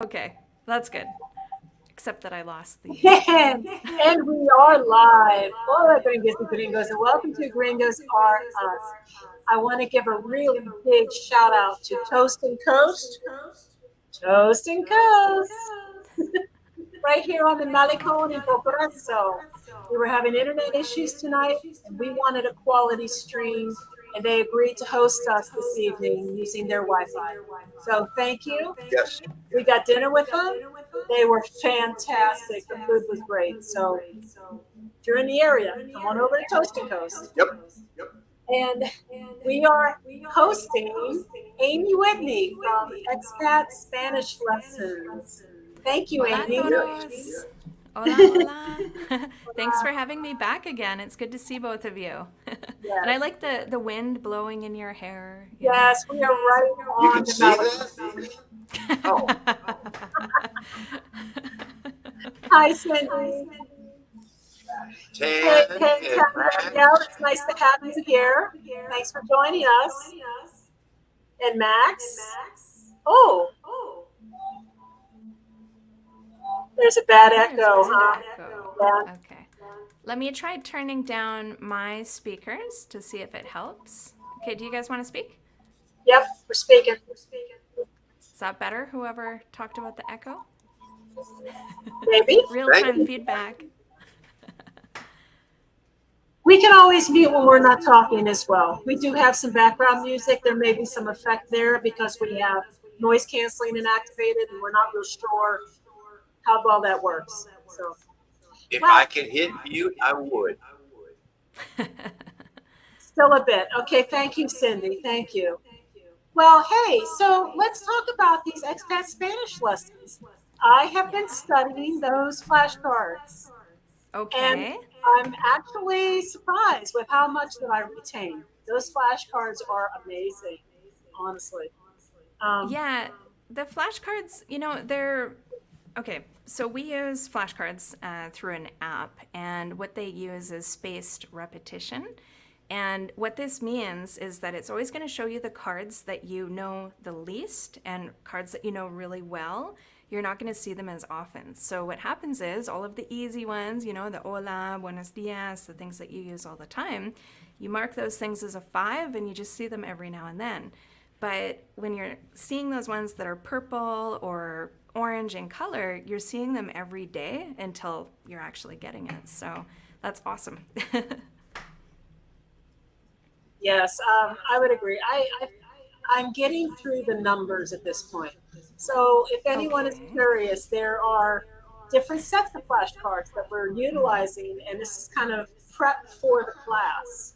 Okay, that's good. Except that I lost the. And we are live. Hola, Gringos and Gringos, and welcome to Gringos Are Us. I want to give a really big shout out to Toast and Coast. Toast and Coast. Right here on the Malecon in Bocorazo. We were having internet issues tonight, and we wanted a quality stream, and they agreed to host us this evening using their Wi-Fi. So thank you. Yes. We got dinner with them. They were fantastic. The food was great. So if you're in the area, come on over to Toast and Coast. Yep. And we are hosting Amy Whitney from Expat Spanish Lessons. Thank you, Hola, Amy. todos. Hola, hola. Thanks for having me back again. It's good to see both of you. And I Yes. like the wind blowing in your hair. Yes, we are right You on can the see Malecon. that? Oh, Hi, Cindy. Hey, Tan hey, and Matt. Danielle. It's nice to have you here. Thanks for joining us. And Max. Oh, there's a bad There's echo, bad huh? echo. Yeah. Okay. Let me try turning down my speakers to see if it helps. Okay, do you guys want to speak? Yep, we're speaking. Is that better, whoever talked about the echo? Maybe. Real Thank time you. feedback. We can always mute when we're not talking as well. We do have some background music. There may be some effect there because we have noise canceling inactivated and we're not real sure how well that works. So, If I well, could hit mute, I would. still a bit. Okay, thank you, Cindy. Thank you. Well, hey, so let's talk about these expat Spanish lessons. I have been studying those flashcards, and Okay. I'm actually surprised with how much that I retain. Those flashcards are amazing, honestly. Um, Yeah, the flashcards, they're okay. So we use flashcards through an app, and what they use is spaced repetition. And what this means is that it's always going to show you the cards that you know the least and cards that you know really well. You're not going to see them as often. So what happens is all of the easy ones, the hola, buenos dias, the things that you use all the time, you mark those things as a 5 and you just see them every now and then. But when you're seeing those ones that are purple or orange in color, you're seeing them every day until you're actually getting it. So that's awesome. yes, I would agree. I'm getting through the numbers at this point. So if anyone is Okay. curious, there are different sets of flashcards that we're utilizing, and this is kind of prep for the class.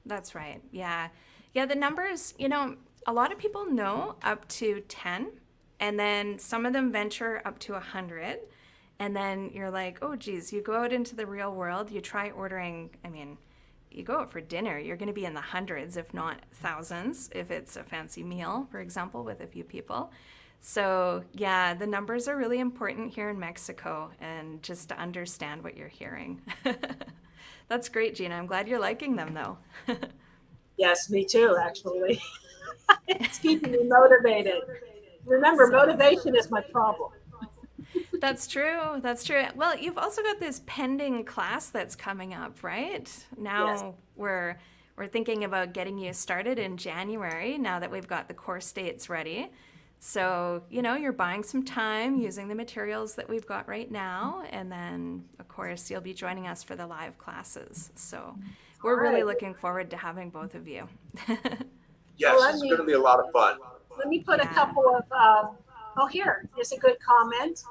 That's right. Yeah. Yeah, the numbers, a lot of people know up to 10, and then some of them venture up to 100. And then you're like, oh, geez, you go out into the real world, you try ordering, you go out for dinner, you're going to be in the hundreds, if not thousands, if it's a fancy meal, for example, with a few people. So, yeah, the numbers are really important here in Mexico and just to understand what you're hearing. That's great, Gina. I'm glad you're liking them, though. Yes, me too, actually. It's keeping me motivated. Remember, Awesome. motivation is my problem. That's true. That's true. Well, you've also got this pending class that's coming up, right? Yes. Now we're thinking about getting you started in January now that we've got the course dates ready. So, you're buying some time using the materials that we've got right now. And then, of course, you'll be joining us for the live classes. So, All we're really right. looking forward to having both of you. Well, Yes, it's going to be a lot of fun. let me put a Yeah. couple of. Oh, here's a good comment.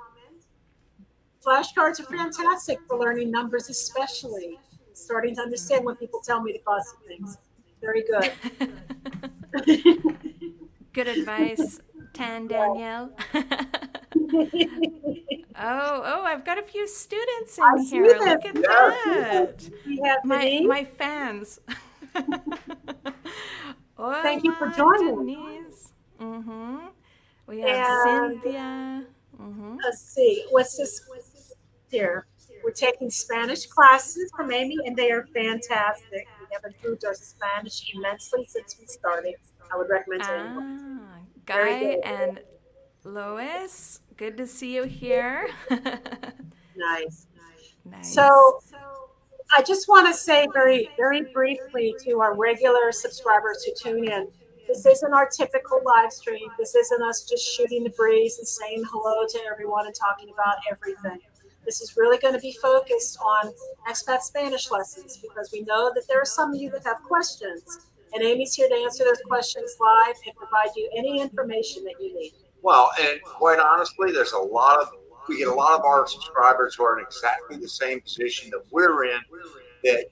Flashcards are fantastic for learning numbers, especially starting to understand when people tell me the cost of things. Very good. Good advice, Tan Danielle. Oh, I've got a few students I in see here. them. Look at I Yes. see them. that. We have Denise. My fans. Thank you for Hola, joining. Denise. Mm-hmm. We have And Cynthia. Mm-hmm. let's see, what's this here? We're taking Spanish classes from Amy, and they are fantastic. We have improved our Spanish immensely since we started. I would recommend to anyone. Ah, Very Guy good. and Lois, good to see you here. Nice. Nice. So I just want to say very, very briefly to our regular subscribers who tune in, this isn't our typical live stream. This isn't us just shooting the breeze and saying hello to everyone and talking about everything. This is really going to be focused on expat Spanish lessons because we know that there are some of you that have questions. And Amy's here to answer those questions live and provide you any information that you need. Well, and quite honestly, we get a lot of our subscribers who are in exactly the same position that we're in, that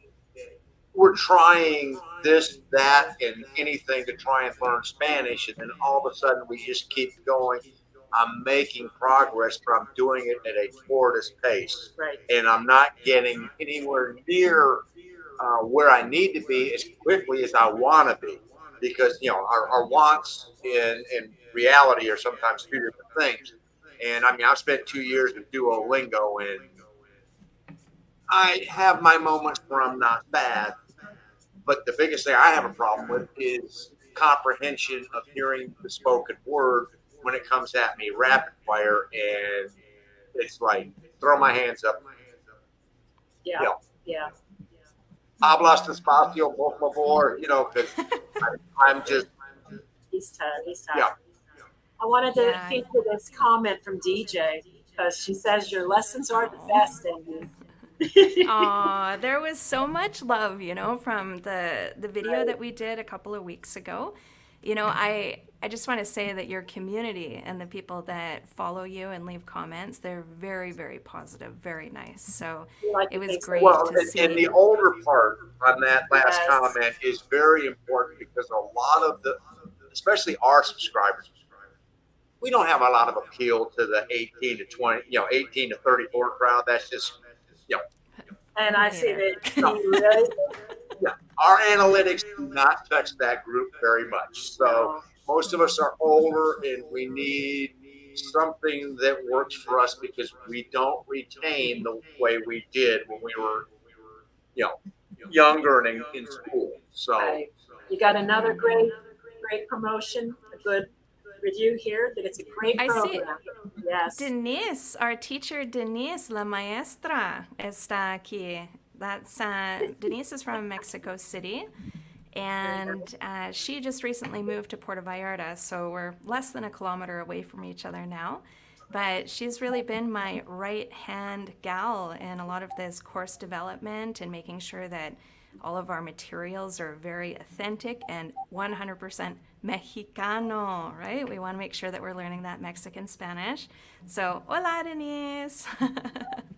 we're trying this, that, and anything to try and learn Spanish, and then all of a sudden we just keep going. I'm making progress, but I'm doing it at a tortoise pace. Right. And I'm not getting anywhere near where I need to be as quickly as I want to be. Because, our wants and reality are sometimes two different things. And I mean, I've spent 2 years with Duolingo, and I have my moments where I'm not bad. But the biggest thing I have a problem with is comprehension of hearing the spoken word when it comes at me rapid fire, and it's like throw my hands up. Yeah. You know, Yeah. hablas despacio, por favor, because I'm just, He's tired. He's tired. yeah. I wanted to Yeah. feature this comment from DJ because she says your lessons are the best, Amy. Aw, there was so much love, from the video that we did a couple of weeks ago. I just want to say that your community and the people that follow you and leave comments, they're very, very positive, very nice. So it was great Well, to see. and the older part on that last Yes. comment is very important because a lot of especially our subscribers, we don't have a lot of appeal to the 18 to 20, 18 to 34 crowd. That's just, And I see Hater. that you really our analytics do not touch that group very much. So most of us are older, and we need something that works for us because we don't retain the way we did when we were, younger and in school. So right. You got another great promotion, a good review here. That it's a great I see. program. Yes. Denise, our teacher Denise, la maestra, está aquí. That's Denise is from Mexico City, and she just recently moved to Puerto Vallarta, so we're less than a kilometer away from each other now. But she's really been my right-hand gal in a lot of this course development and making sure that all of our materials are very authentic and 100% Mexicano, right? We want to make sure that we're learning that Mexican Spanish. So, hola, Denise.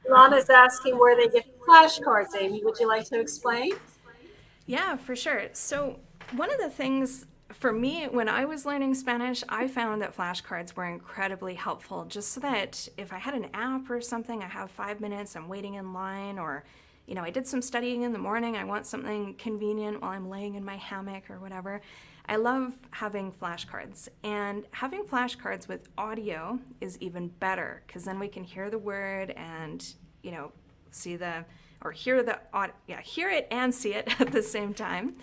Lana's asking where they get flashcards. Amy, would you like to explain? Yeah, for sure. So, one of the things for me when I was learning Spanish, I found that flashcards were incredibly helpful just so that if I had an app or something, I have 5 minutes, I'm waiting in line, or I did some studying in the morning, I want something convenient while I'm laying in my hammock or whatever. I love having flashcards, and having flashcards with audio is even better because then we can hear the word and, see hear it and see it at the same time.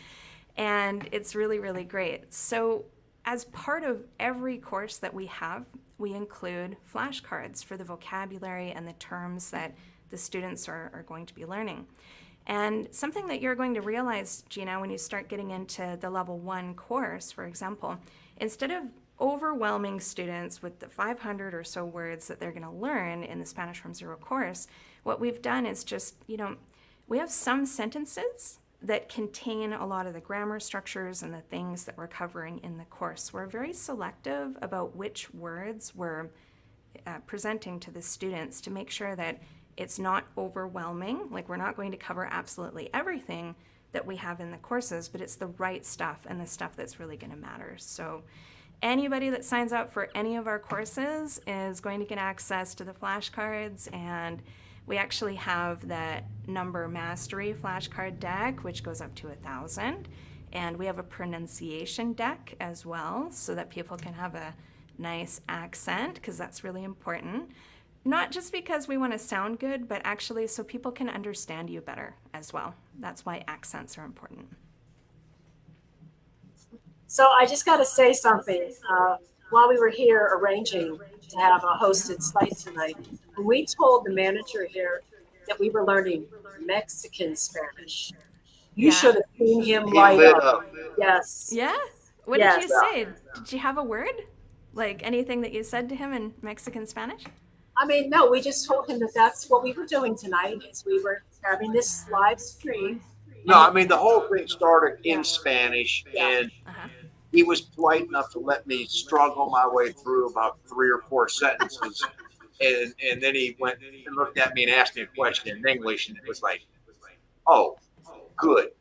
And it's really, really great. So as part of every course that we have, we include flashcards for the vocabulary and the terms that the students are going to be learning. And something that you're going to realize, Gina, when you start getting into the level 1 course, for example, instead of overwhelming students with the 500 or so words that they're going to learn in the Spanish from Zero course, what we've done is just, we have some sentences that contain a lot of the grammar structures and the things that we're covering in the course. We're very selective about which words we're presenting to the students to make sure that it's not overwhelming. Like, we're not going to cover absolutely everything that we have in the courses, but it's the right stuff and the stuff that's really going to matter. So anybody that signs up for any of our courses is going to get access to the flashcards, and we actually have that number mastery flashcard deck, which goes up to 1,000. And we have a pronunciation deck as well, so that people can have a nice accent, because that's really important. Not just because we want to sound good, but actually so people can understand you better as well. That's why accents are important. So I just got to say something. while we were here arranging to have a hosted site tonight, we told the manager here that we were learning Mexican Spanish. You Yeah. should have seen him He light lit up. up. Yes. Yeah? What did you Yes. say? Did you have a word? Like anything that you said to him in Mexican Spanish? I mean, no, we just told him that that's what we were doing tonight is we were having this live stream. No, I mean the whole thing started Yeah. in Spanish, Yeah. and Uh-huh. he was polite enough to let me struggle my way through about 3 or 4 sentences, and then he went and looked at me and asked me a question in English, and it was like, oh, good,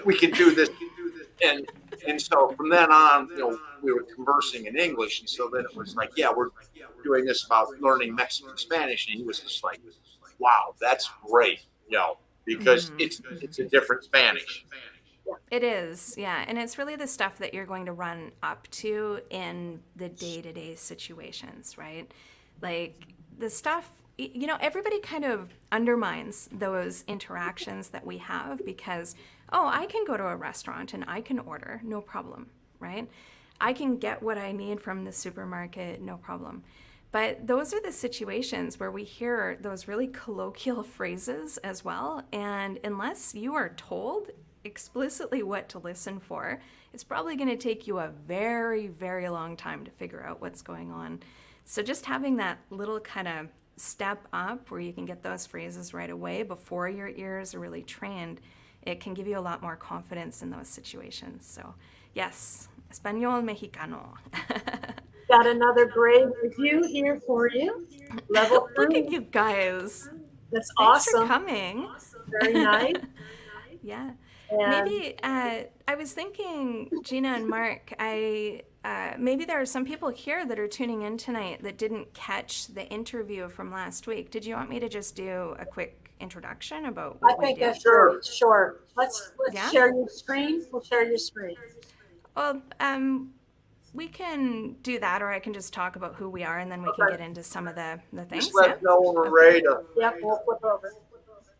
we can do this, and so from then on, we were conversing in English, and so then it was like, yeah, we're doing this about learning Mexican Spanish, and he was just like, wow, that's great, because it's a different Spanish. It is, yeah. And it's really the stuff that you're going to run up to in the day-to-day situations, right? Like the stuff, everybody kind of undermines those interactions that we have because, oh, I can go to a restaurant and I can order, no problem, right? I can get what I need from the supermarket, no problem. But those are the situations where we hear those really colloquial phrases as well. And unless you are told explicitly what to listen for, it's probably going to take you a very, very long time to figure out what's going on. So just having that little kind of step up where you can get those phrases right away before your ears are really trained, it can give you a lot more confidence in those situations. So yes, Español Mexicano. Got another great review here for you. Level 3. Look at you guys. That's Thanks for awesome. coming. Very nice. Yeah. And Maybe I was thinking, Gina and Mark, maybe there are some people here that are tuning in tonight that didn't catch the interview from last week. Did you want me to just do a quick introduction about I what we think do? that's sure. Let's Yeah? share your screen. We'll share your screen. Well, we can do that, or I can just talk about who we are, and then we can Okay. get into some of the things. Just let us know when we're ready to. Yep, we'll flip over.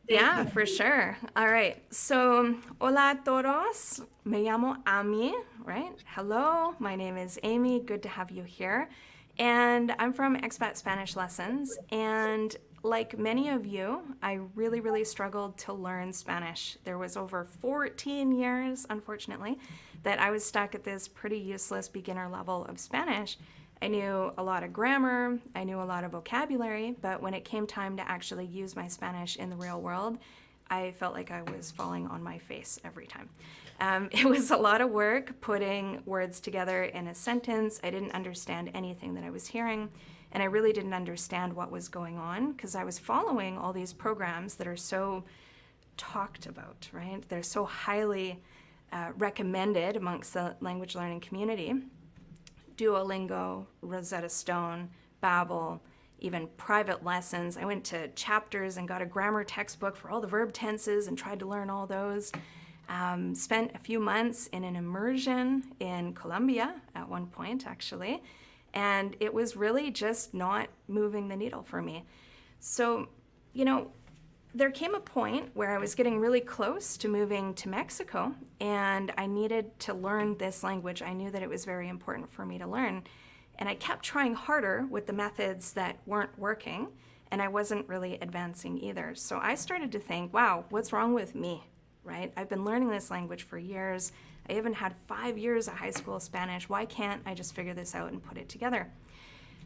Yeah, for sure. All right. So, hola a todos. Me llamo Amy, right? Hello, my name is Amy. Good to have you here. And I'm from Expat Spanish Lessons. And like many of you, I really, really struggled to learn Spanish. There was over 14 years, unfortunately, that I was stuck at this pretty useless beginner level of Spanish. I knew a lot of grammar, I knew a lot of vocabulary, but when it came time to actually use my Spanish in the real world, I felt like I was falling on my face every time. It was a lot of work putting words together in a sentence. I didn't understand anything that I was hearing, and I really didn't understand what was going on because I was following all these programs that are so talked about, right? They're so highly recommended amongst the language learning community. Duolingo, Rosetta Stone, Babbel, even private lessons. I went to Chapters and got a grammar textbook for all the verb tenses and tried to learn all those. Spent a few months in an immersion in Colombia at one point, actually, and it was really just not moving the needle for me. So, there came a point where I was getting really close to moving to Mexico, and I needed to learn this language. I knew that it was very important for me to learn, and I kept trying harder with the methods that weren't working, and I wasn't really advancing either. So I started to think, wow, what's wrong with me, right? I've been learning this language for years. I even had 5 years of high school Spanish. Why can't I just figure this out and put it together?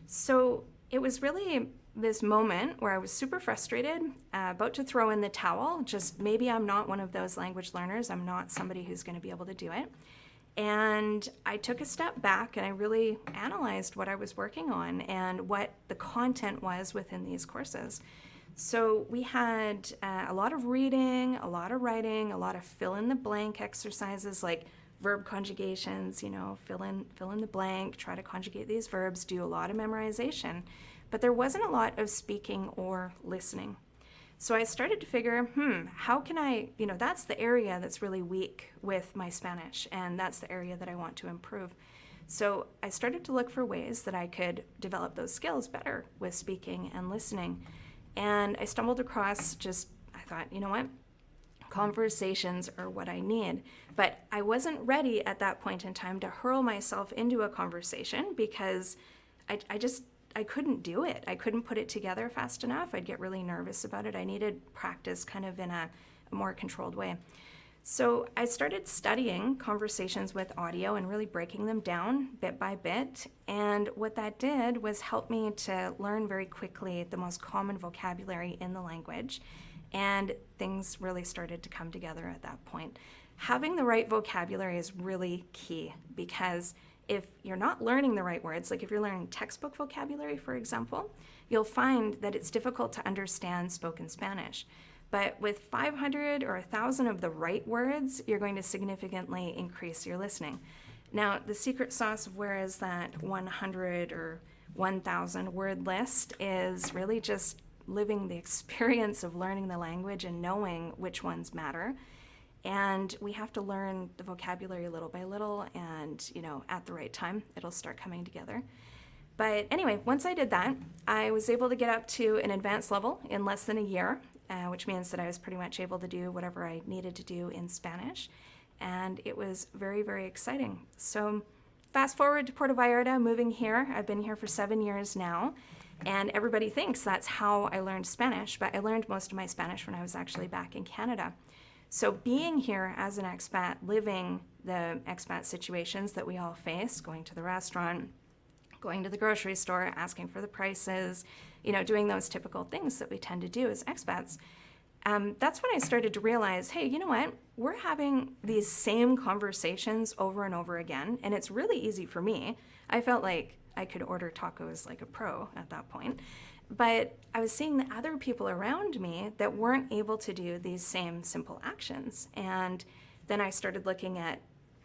So it was really this moment where I was super frustrated, about to throw in the towel. Just maybe I'm not one of those language learners. I'm not somebody who's going to be able to do it. And I took a step back and I really analyzed what I was working on and what the content was within these courses. So we had a lot of reading, a lot of writing, a lot of fill in the blank exercises like verb conjugations, fill in the blank, try to conjugate these verbs, do a lot of memorization. But there wasn't a lot of speaking or listening. So I started to figure, how can I, that's the area that's really weak with my Spanish, and that's the area that I want to improve. So I started to look for ways that I could develop those skills better with speaking and listening. And I stumbled across I thought, you know what? Conversations are what I need. But I wasn't ready at that point in time to hurl myself into a conversation because I couldn't do it. I couldn't put it together fast enough. I'd get really nervous about it. I needed practice kind of in a more controlled way. So I started studying conversations with audio and really breaking them down bit by bit. And what that did was help me to learn very quickly the most common vocabulary in the language. And things really started to come together at that point. Having the right vocabulary is really key because if you're not learning the right words, like if you're learning textbook vocabulary, for example, you'll find that it's difficult to understand spoken Spanish. But with 500 or 1,000 of the right words, you're going to significantly increase your listening. Now, the secret sauce of where is that 100 or 1,000 word list is really just living the experience of learning the language and knowing which ones matter. And we have to learn the vocabulary little by little, and at the right time, it'll start coming together. But anyway, once I did that, I was able to get up to an advanced level in less than a year, which means that I was pretty much able to do whatever I needed to do in Spanish. And it was very, very exciting. So fast forward to Puerto Vallarta, moving here. I've been here for 7 years now. And everybody thinks that's how I learned Spanish, but I learned most of my Spanish when I was actually back in Canada. So being here as an expat, living the expat situations that we all face, going to the restaurant, going to the grocery store, asking for the prices, doing those typical things that we tend to do as expats, that's when I started to realize, hey, you know what? We're having these same conversations over and over again, and it's really easy for me. I felt like I could order tacos like a pro at that point. But I was seeing the other people around me that weren't able to do these same simple actions. And then I started looking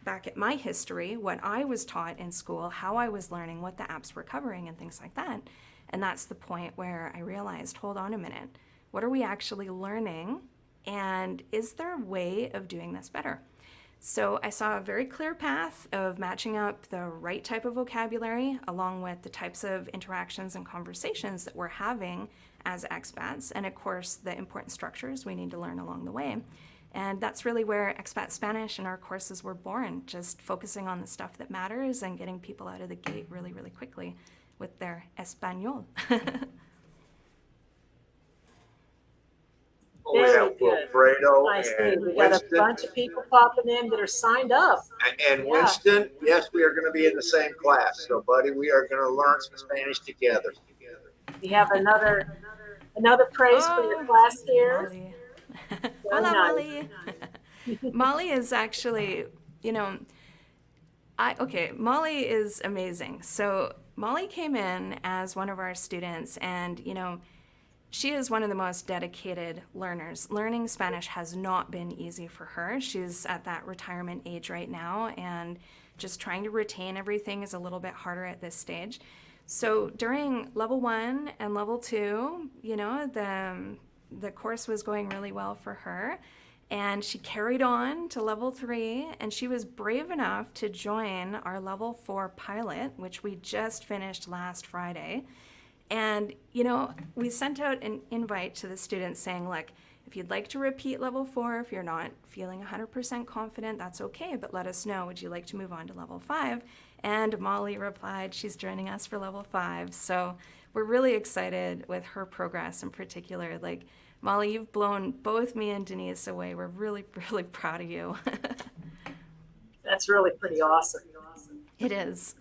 back at my history, what I was taught in school, how I was learning, what the apps were covering and things like that. And that's the point where I realized, hold on a minute, what are we actually learning? And is there a way of doing this better? So I saw a very clear path of matching up the right type of vocabulary along with the types of interactions and conversations that we're having as expats, and of course the important structures we need to learn along the way. And that's really where Expat Spanish and our courses were born, just focusing on the stuff that matters and getting people out of the gate really, really quickly with their Español. We have Wilfredo I see. and We got a Winston. bunch of people popping in that are signed up. And Winston, yes, we are going to be in the same class. So, buddy, we are going to learn some Spanish together. We have another praise for your class here. Molly. Hola, Molly. Molly is actually, Molly is amazing. So Molly came in as one of our students, and, she is one of the most dedicated learners. Learning Spanish has not been easy for her. She's at that retirement age right now, and just trying to retain everything is a little bit harder at this stage. So during level 1 and level 2, the course was going really well for her, and she carried on to level 3, and she was brave enough to join our level 4 pilot, which we just finished last Friday. And, we sent out an invite to the students saying, look, if you'd like to repeat level 4, if you're not feeling 100% confident, that's okay, but let us know. Would you like to move on to level 5? And Molly replied she's joining us for level 5. So we're really excited with her progress in particular. Like, Molly, you've blown both me and Denise away. We're really, really proud of you. That's really pretty awesome. It is.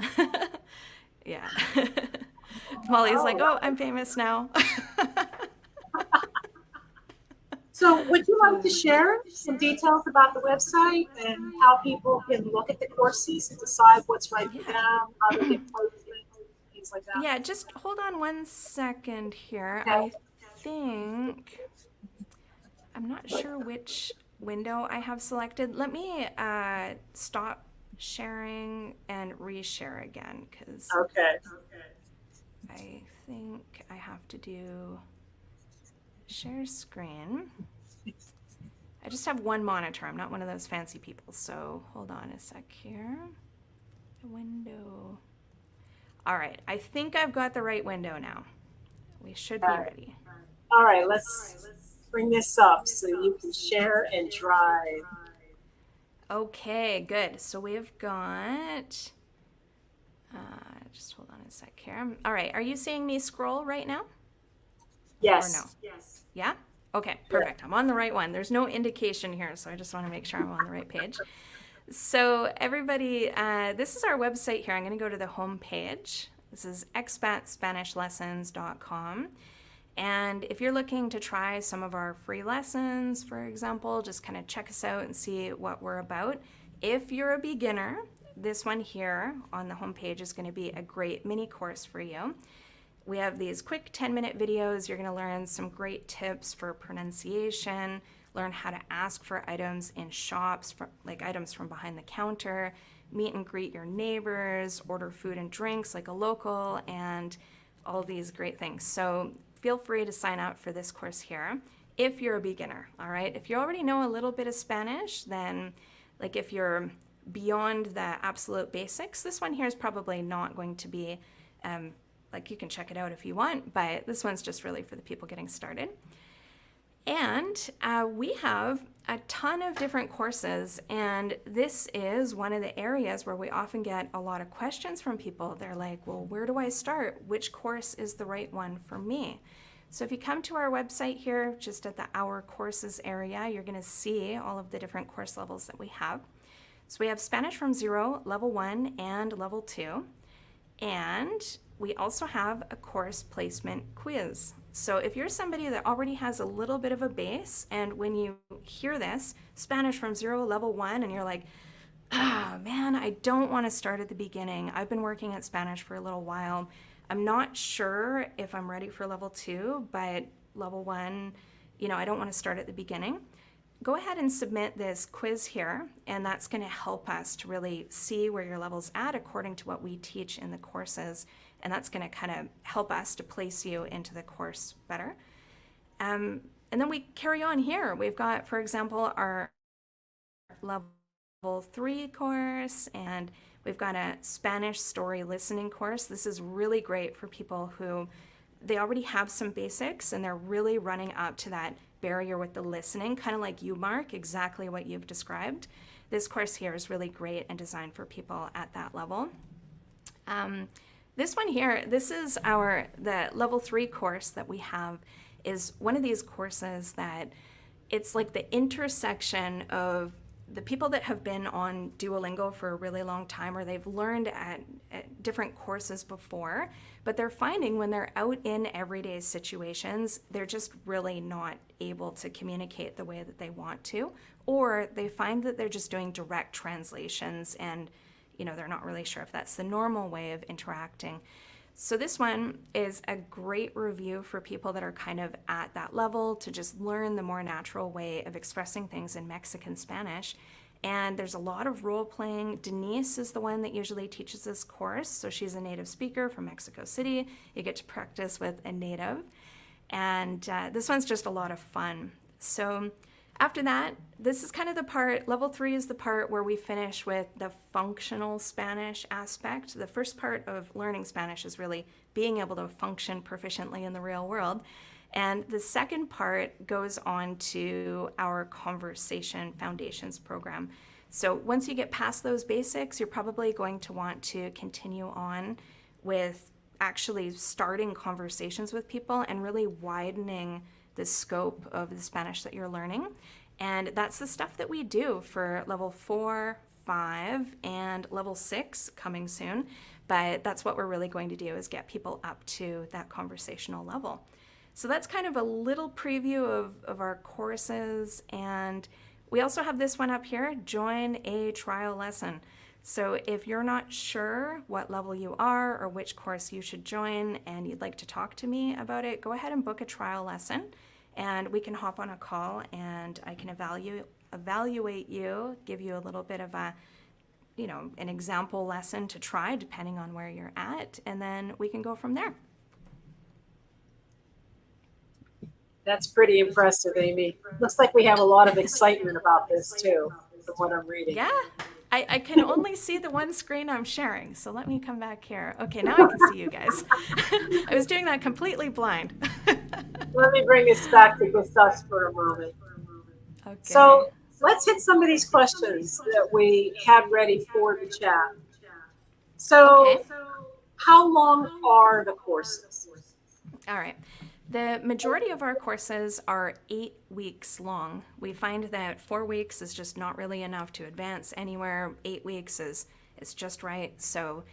Yeah. Molly's like, oh, I'm famous now. So would you like to share some details about the website and how people can look at the courses and decide what's right for them, how they get placement, things like that? Yeah, just hold on one second here. Okay. I'm not sure which window I have selected. Let me stop sharing and reshare again, because Okay. I think I have to do share screen. I just have one monitor. I'm not one of those fancy people, so hold on a sec here. The window. All right, I think I've got the right window now. We should be ready. All right, let's bring this up so you can share and drive. Okay, good. So we've got, just hold on a sec here. All right, are you seeing me scroll right now? Yes. Or no? Yeah? Okay, perfect. I'm on the right one. There's no indication here, so I just want to make sure I'm on the right page. So everybody, this is our website here. I'm going to go to the home page. This is expatspanishlessons.com. And if you're looking to try some of our free lessons, for example, just kind of check us out and see what we're about. If you're a beginner, this one here on the homepage is going to be a great mini course for you. We have these quick 10-minute videos. You're going to learn some great tips for pronunciation, learn how to ask for items in shops, like items from behind the counter, meet and greet your neighbors, order food and drinks like a local, and all these great things. So feel free to sign up for this course here if you're a beginner, all right? If you already know a little bit of Spanish, then like if you're beyond the absolute basics, this one here is probably not going to be, like you can check it out if you want, but this one's just really for the people getting started. And we have a ton of different courses, and this is one of the areas where we often get a lot of questions from people. They're like, well, where do I start? Which course is the right one for me? So if you come to our website here, just at the Our Courses area, you're going to see all of the different course levels that we have. So we have Spanish from 0, Level 1, and Level 2. And we also have a course placement quiz. So if you're somebody that already has a little bit of a base, and when you hear this, Spanish from 0, Level 1, and you're like, ah, man, I don't want to start at the beginning. I've been working at Spanish for a little while. I'm not sure if I'm ready for Level 2, but Level 1, you know, I don't want to start at the beginning. Go ahead and submit this quiz here, and that's going to help us to really see where your level's at according to what we teach in the courses, and that's going to kind of help us to place you into the course better. And then we carry on here. We've got, for example, our Level 3 course, and we've got a Spanish story listening course. This is really great for people who they already have some basics and they're really running up to that barrier with the listening, kind of like you, Mark, exactly what you've described. This course here is really great and designed for people at that level. This one here, this is the Level 3 course that we have, is one of these courses that it's like the intersection of the people that have been on Duolingo for a really long time, or they've learned at different courses before, but they're finding when they're out in everyday situations, they're just really not able to communicate the way that they want to, or they find that they're just doing direct translations and, you know, they're not really sure if that's the normal way of interacting. So this one is a great review for people that are kind of at that level to just learn the more natural way of expressing things in Mexican Spanish. And there's a lot of role playing. Denise is the one that usually teaches this course. So she's a native speaker from Mexico City. You get to practice with a native. And this one's just a lot of fun. So after that, this is kind of the part, Level 3 is the part where we finish with the functional Spanish aspect. The first part of learning Spanish is really being able to function proficiently in the real world. And the second part goes on to our Conversation Foundations program. So once you get past those basics, you're probably going to want to continue on with actually starting conversations with people and really widening the scope of the Spanish that you're learning. And that's the stuff that we do for Level 4, 5, and Level 6 coming soon. But that's what we're really going to do, is get people up to that conversational level. So that's kind of a little preview of our courses. And we also have this one up here, join a trial lesson. So if you're not sure what level you are or which course you should join and you'd like to talk to me about it, go ahead and book a trial lesson and we can hop on a call and I can evaluate you, give you a little bit of a, you know, an example lesson to try depending on where you're at, and then we can go from there. That's pretty impressive, Amy. Looks like we have a lot of excitement about this too, from what I'm reading. Yeah. I can only see the one screen I'm sharing, so let me come back here. Okay, now I can see you guys. I was doing that completely blind. Let me bring us back to Gustav's for a moment. Okay. So let's hit some of these questions that we had ready for the chat. Okay. So, how long are the courses? All right. The majority of our courses are 8 weeks long. We find that 4 weeks is just not really enough to advance anywhere. 8 weeks is just right. So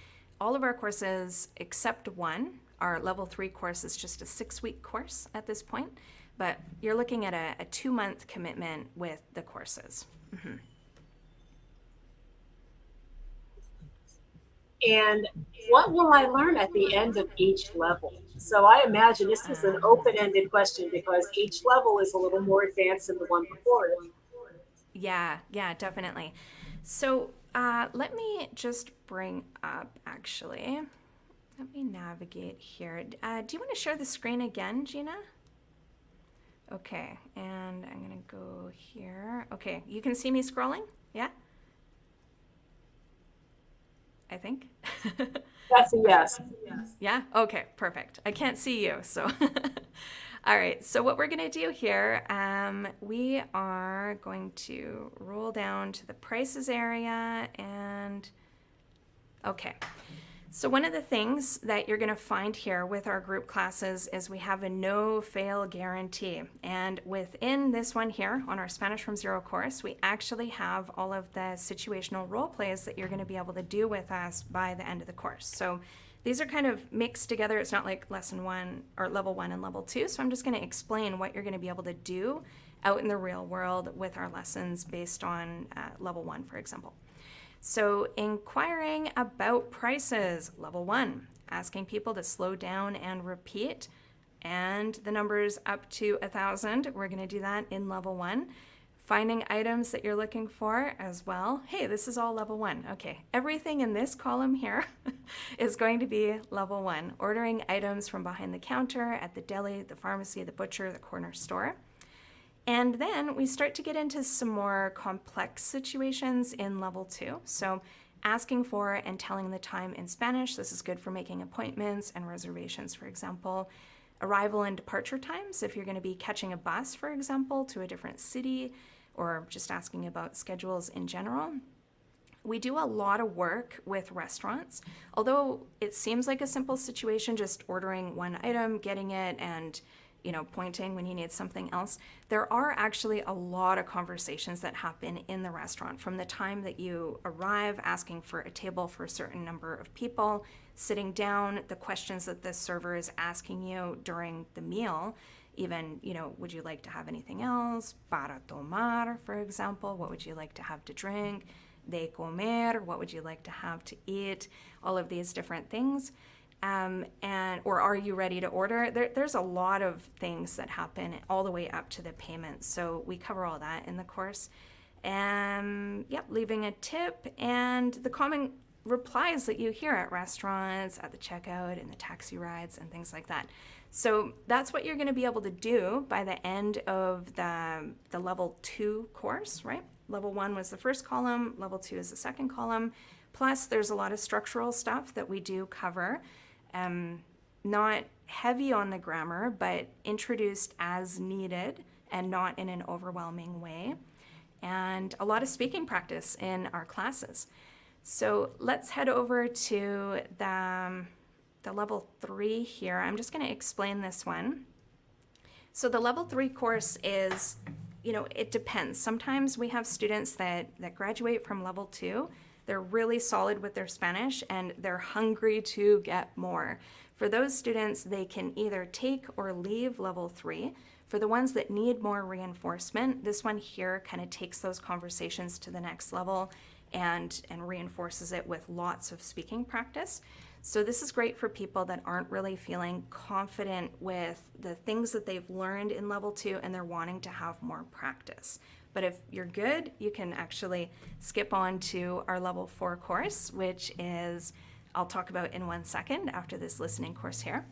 all of our courses except one, our level 3 course is just a 6-week course at this point, but you're looking at a 2-month commitment with the courses. And what will I learn at the end of each level? So I imagine this is an open-ended question because each level is a little more advanced than the one before it. Yeah, definitely. So let me just bring up, actually, let me navigate here. Do you want to share the screen again, Gina? Okay, and I'm going to go here. Okay, you can see me scrolling? Yeah? I think. That's a yes. Yeah? Okay, perfect. I can't see you, so. All right, so what we're going to do here, we are going to roll down to the prices area and, okay. So one of the things that you're going to find here with our group classes is we have a no-fail guarantee. And within this one here on our Spanish from Zero course, we actually have all of the situational role plays that you're going to be able to do with us by the end of the course. So these are kind of mixed together. It's not like lesson 1 or level 1 and level 2. So I'm just going to explain what you're going to be able to do out in the real world with our lessons based on level 1, for example. So inquiring about prices, level 1, asking people to slow down and repeat, and the numbers up to 1,000, we're going to do that in level 1. Finding items that you're looking for as well. Hey, this is all level 1. Okay, everything in this column here is going to be level 1. Ordering items from behind the counter at the deli, the pharmacy, the butcher, the corner store. And then we start to get into some more complex situations in level 2. So asking for and telling the time in Spanish. This is good for making appointments and reservations, for example. Arrival and departure times, if you're going to be catching a bus, for example, to a different city, or just asking about schedules in general. We do a lot of work with restaurants. Although it seems like a simple situation, just ordering one item, getting it, and pointing when you need something else. There are actually a lot of conversations that happen in the restaurant from the time that you arrive, asking for a table for a certain number of people, sitting down, the questions that the server is asking you during the meal, even, would you like to have anything else? Para tomar, for example, what would you like to have to drink? De comer, what would you like to have to eat? All of these different things. Or are you ready to order? There's a lot of things that happen all the way up to the payment. So we cover all that in the course. Leaving a tip and the common replies that you hear at restaurants, at the checkout, in the taxi rides, and things like that. So that's what you're going to be able to do by the end of the level 2 course, right? Level 1 was the first column, level 2 is the second column. Plus, there's a lot of structural stuff that we do cover. Not heavy on the grammar, but introduced as needed and not in an overwhelming way. And a lot of speaking practice in our classes. So let's head over to the level 3 here. I'm just going to explain this one. So the level 3 course is, it depends. Sometimes we have students that graduate from level 2. They're really solid with their Spanish and they're hungry to get more. For those students, they can either take or leave level 3. For the ones that need more reinforcement, this one here kind of takes those conversations to the next level and reinforces it with lots of speaking practice. So this is great for people that aren't really feeling confident with the things that they've learned in level 2 and they're wanting to have more practice. But if you're good, you can actually skip on to our level 4 course, which is, I'll talk about in 1 second after this listening course here.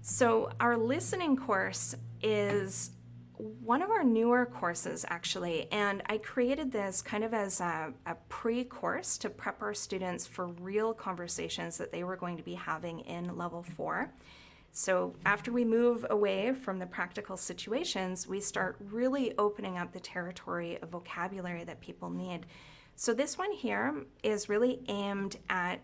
So our listening course is one of our newer courses, actually, and I created this kind of as a pre-course to prep our students for real conversations that they were going to be having in level 4. So after we move away from the practical situations, we start really opening up the territory of vocabulary that people need. So this one here is really aimed at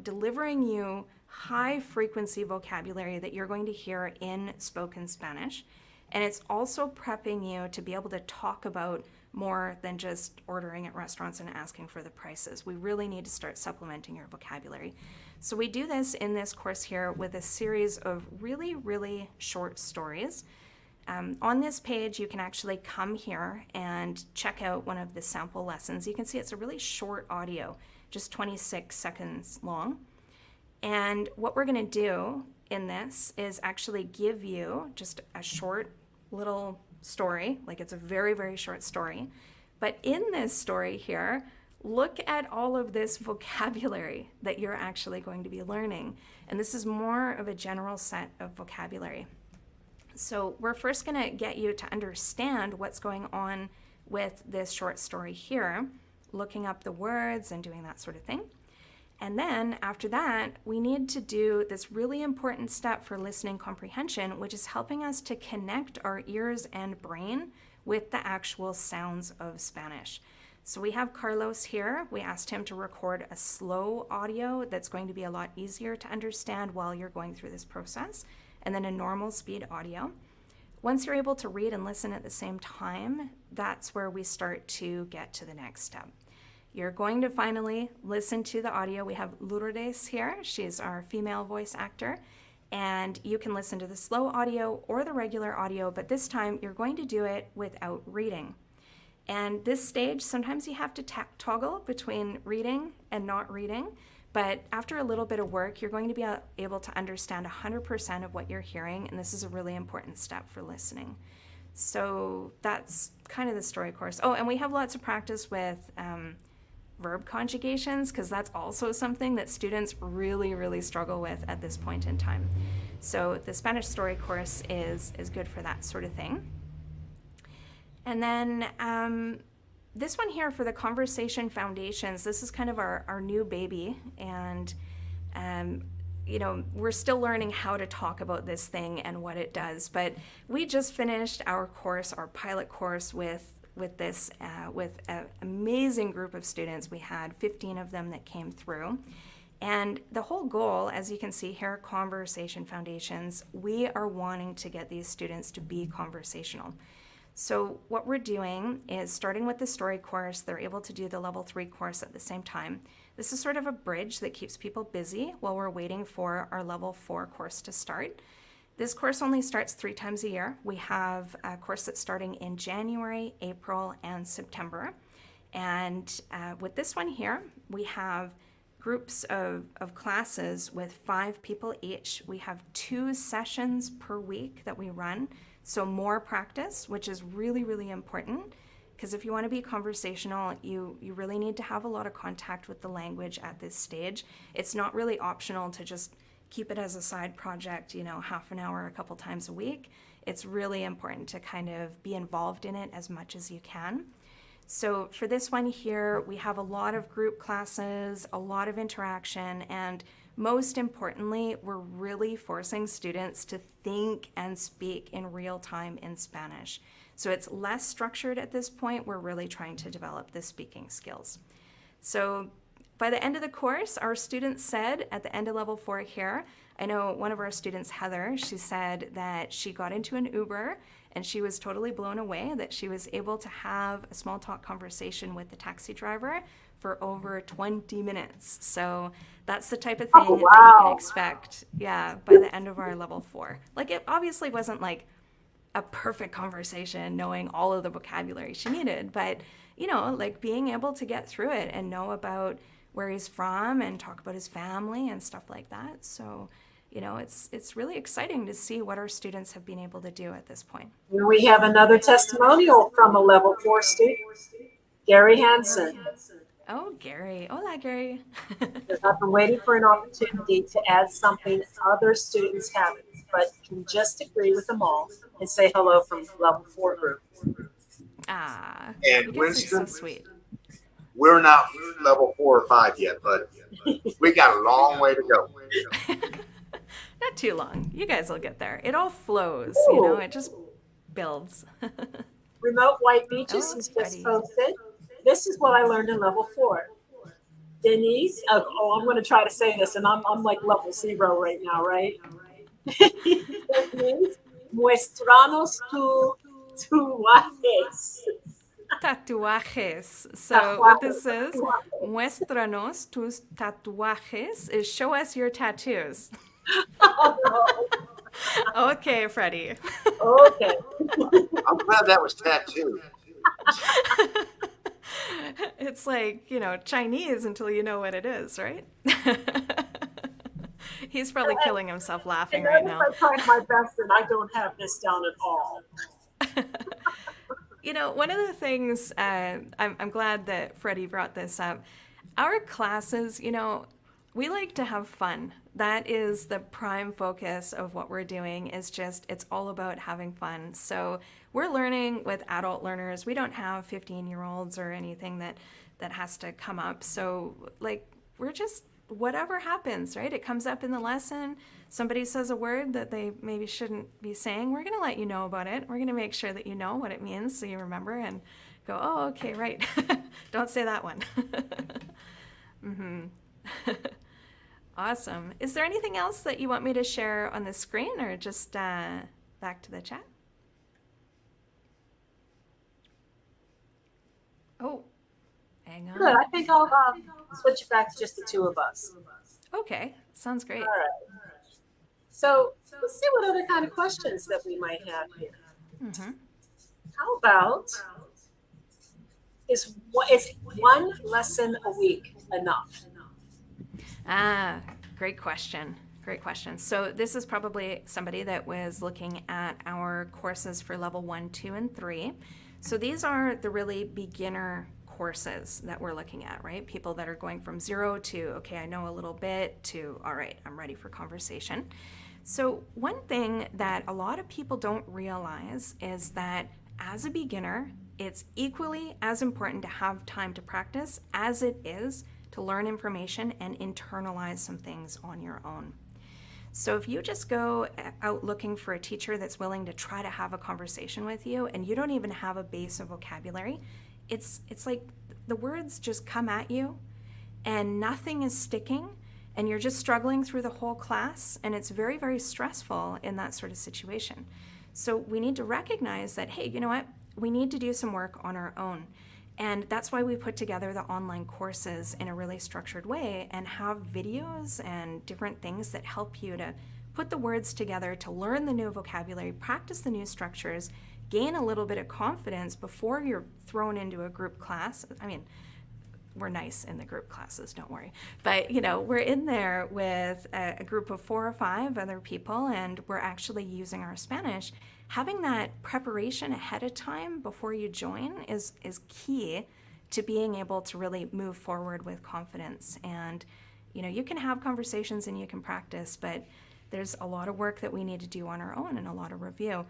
delivering you high frequency vocabulary that you're going to hear in spoken Spanish. And it's also prepping you to be able to talk about more than just ordering at restaurants and asking for the prices. We really need to start supplementing your vocabulary. So we do this in this course here with a series of really, really short stories. On this page, you can actually come here and check out one of the sample lessons. You can see it's a really short audio, just 26 seconds long. And what we're going to do in this is actually give you just a short little story, like it's a very, very short story. But in this story here, look at all of this vocabulary that you're actually going to be learning. And this is more of a general set of vocabulary. So we're first going to get you to understand what's going on with this short story here, looking up the words and doing that sort of thing. And then after that, we need to do this really important step for listening comprehension, which is helping us to connect our ears and brain with the actual sounds of Spanish. So we have Carlos here. We asked him to record a slow audio that's going to be a lot easier to understand while you're going through this process, and then a normal speed audio. Once you're able to read and listen at the same time, that's where we start to get to the next step. You're going to finally listen to the audio. We have Lourdes here. She's our female voice actor. And you can listen to the slow audio or the regular audio, but this time you're going to do it without reading. And this stage, sometimes you have to toggle between reading and not reading. But after a little bit of work, you're going to be able to understand 100% of what you're hearing. And this is a really important step for listening. So that's kind of the story course. Oh, and we have lots of practice with verb conjugations, because that's also something that students really, really struggle with at this point in time. So the Spanish story course is good for that sort of thing. And then this one here for the conversation foundations, this is kind of our new baby. And, you know, we're still learning how to talk about this thing and what it does. But we just finished our course, our pilot course with an amazing group of students. We had 15 of them that came through. And the whole goal, as you can see here, conversation foundations, we are wanting to get these students to be conversational. So what we're doing is starting with the story course, they're able to do the level 3 course at the same time. This is sort of a bridge that keeps people busy while we're waiting for our level 4 course to start. This course only starts 3 times a year. We have a course that's starting in January, April, and September. And with this one here, we have groups of classes with 5 people each. We have 2 sessions per week that we run. So more practice, which is really, really important. Because if you want to be conversational, you really need to have a lot of contact with the language at this stage. It's not really optional to just keep it as a side project, you know, half an hour a couple times a week. It's really important to kind of be involved in it as much as you can. So for this one here, we have a lot of group classes, a lot of interaction, and most importantly, we're really forcing students to think and speak in real time in Spanish. So it's less structured at this point. We're really trying to develop the speaking skills. So by the end of the course, our students said at the end of level 4 here, I know one of our students, Heather, she said that she got into an Uber and she was totally blown away that she was able to have a small talk conversation with the taxi driver for over 20 minutes. So that's the type of thing that you can expect, yeah, by the end of our level 4. Like, it obviously wasn't like a perfect conversation knowing all of the vocabulary she needed, but you know, like being able to get through it and know about where he's from and talk about his family and stuff like that. So, you know, it's really exciting to see what our students have been able to do at this point. We have another testimonial from a level 4 student, Gary Hansen. Oh, Gary. Hola, Gary. I've been waiting for an opportunity to add something other students haven't, but can just agree with them all and say hello from level 4 group. Ah, And you guys Winston, are so sweet. we're not level 4 or 5 yet, but we got a long way to go. Not too long. You guys will get there. It all flows, Ooh. it just builds. Remote White Beaches Oh, is just Freddie. posted. This is what I learned in level 4. Denise, I'm going to try to say this, and I'm like level 0 right now, right? Denise, muéstranos tu guajes. Tatuajes. So what this is, muéstranos tus tatuajes, is show us your tattoos. Oh, Okay, Freddie. no. Okay. I'm glad that was tattooed. It's like, Chinese until you know what it is, right? He's probably killing himself laughing And right notice now. I tried my best, and I don't have this down at all. One of the things, I'm glad that Freddie brought this up. Our classes, we like to have fun. That is the prime focus of what we're doing, is just, it's all about having fun. So we're learning with adult learners. We don't have 15-year-olds or anything that has to come up. So we're just, whatever happens, right? It comes up in the lesson. Somebody says a word that they maybe shouldn't be saying. We're going to let you know about it. We're going to make sure that you know what it means so you remember and go, oh, okay, right. Don't say that one. Awesome. Is there anything else that you want me to share on the screen, or just back to the chat? Oh, hang on. Good. I think I'll switch back to just the two of us. Okay, sounds great. All right. So let's see what other kind of questions that we might have here. Mm-hmm. How about, is one lesson a week enough? Great question. Great question. So this is probably somebody that was looking at our courses for level 1, 2, and 3. So these are the really beginner courses that we're looking at, right? People that are going from 0 to, okay, I know a little bit, to, all right, I'm ready for conversation. So one thing that a lot of people don't realize is that as a beginner, it's equally as important to have time to practice as it is to learn information and internalize some things on your own. So if you just go out looking for a teacher that's willing to try to have a conversation with you and you don't even have a base of vocabulary, it's like the words just come at you and nothing is sticking and you're just struggling through the whole class, and it's very, very stressful in that sort of situation. So we need to recognize that, hey, you know what? We need to do some work on our own. And that's why we put together the online courses in a really structured way and have videos and different things that help you to put the words together, to learn the new vocabulary, practice the new structures, gain a little bit of confidence before you're thrown into a group class. I mean, we're nice in the group classes, don't worry. But, we're in there with a group of 4 or 5 other people, and we're actually using our Spanish. Having that preparation ahead of time before you join is key to being able to really move forward with confidence. And, you can have conversations and you can practice, but there's a lot of work that we need to do on our own and a lot of review.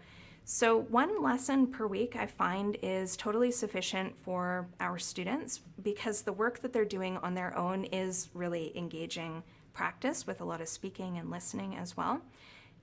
So 1 lesson per week I find is totally sufficient for our students because the work that they're doing on their own is really engaging practice with a lot of speaking and listening as well.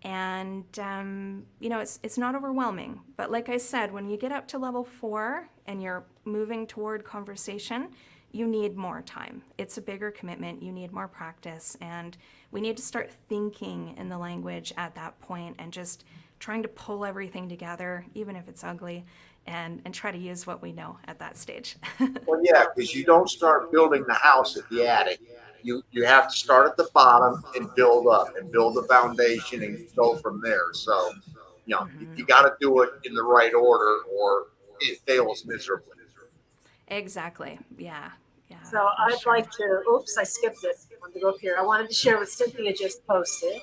And, it's not overwhelming. But like I said, when you get up to level 4 and you're moving toward conversation, you need more time. It's a bigger commitment. You need more practice. And we need to start thinking in the language at that point and just trying to pull everything together, even if it's ugly, and try to use what we know at that stage. Well, yeah, because you don't start building the house at the attic. You have to start at the bottom and build up and build the foundation and go from there. So, you got to do it in the right order or it fails miserably. Exactly. Yeah. So I'd like to, oops, I skipped it. I wanted to go up here. I wanted to share what Cynthia just posted.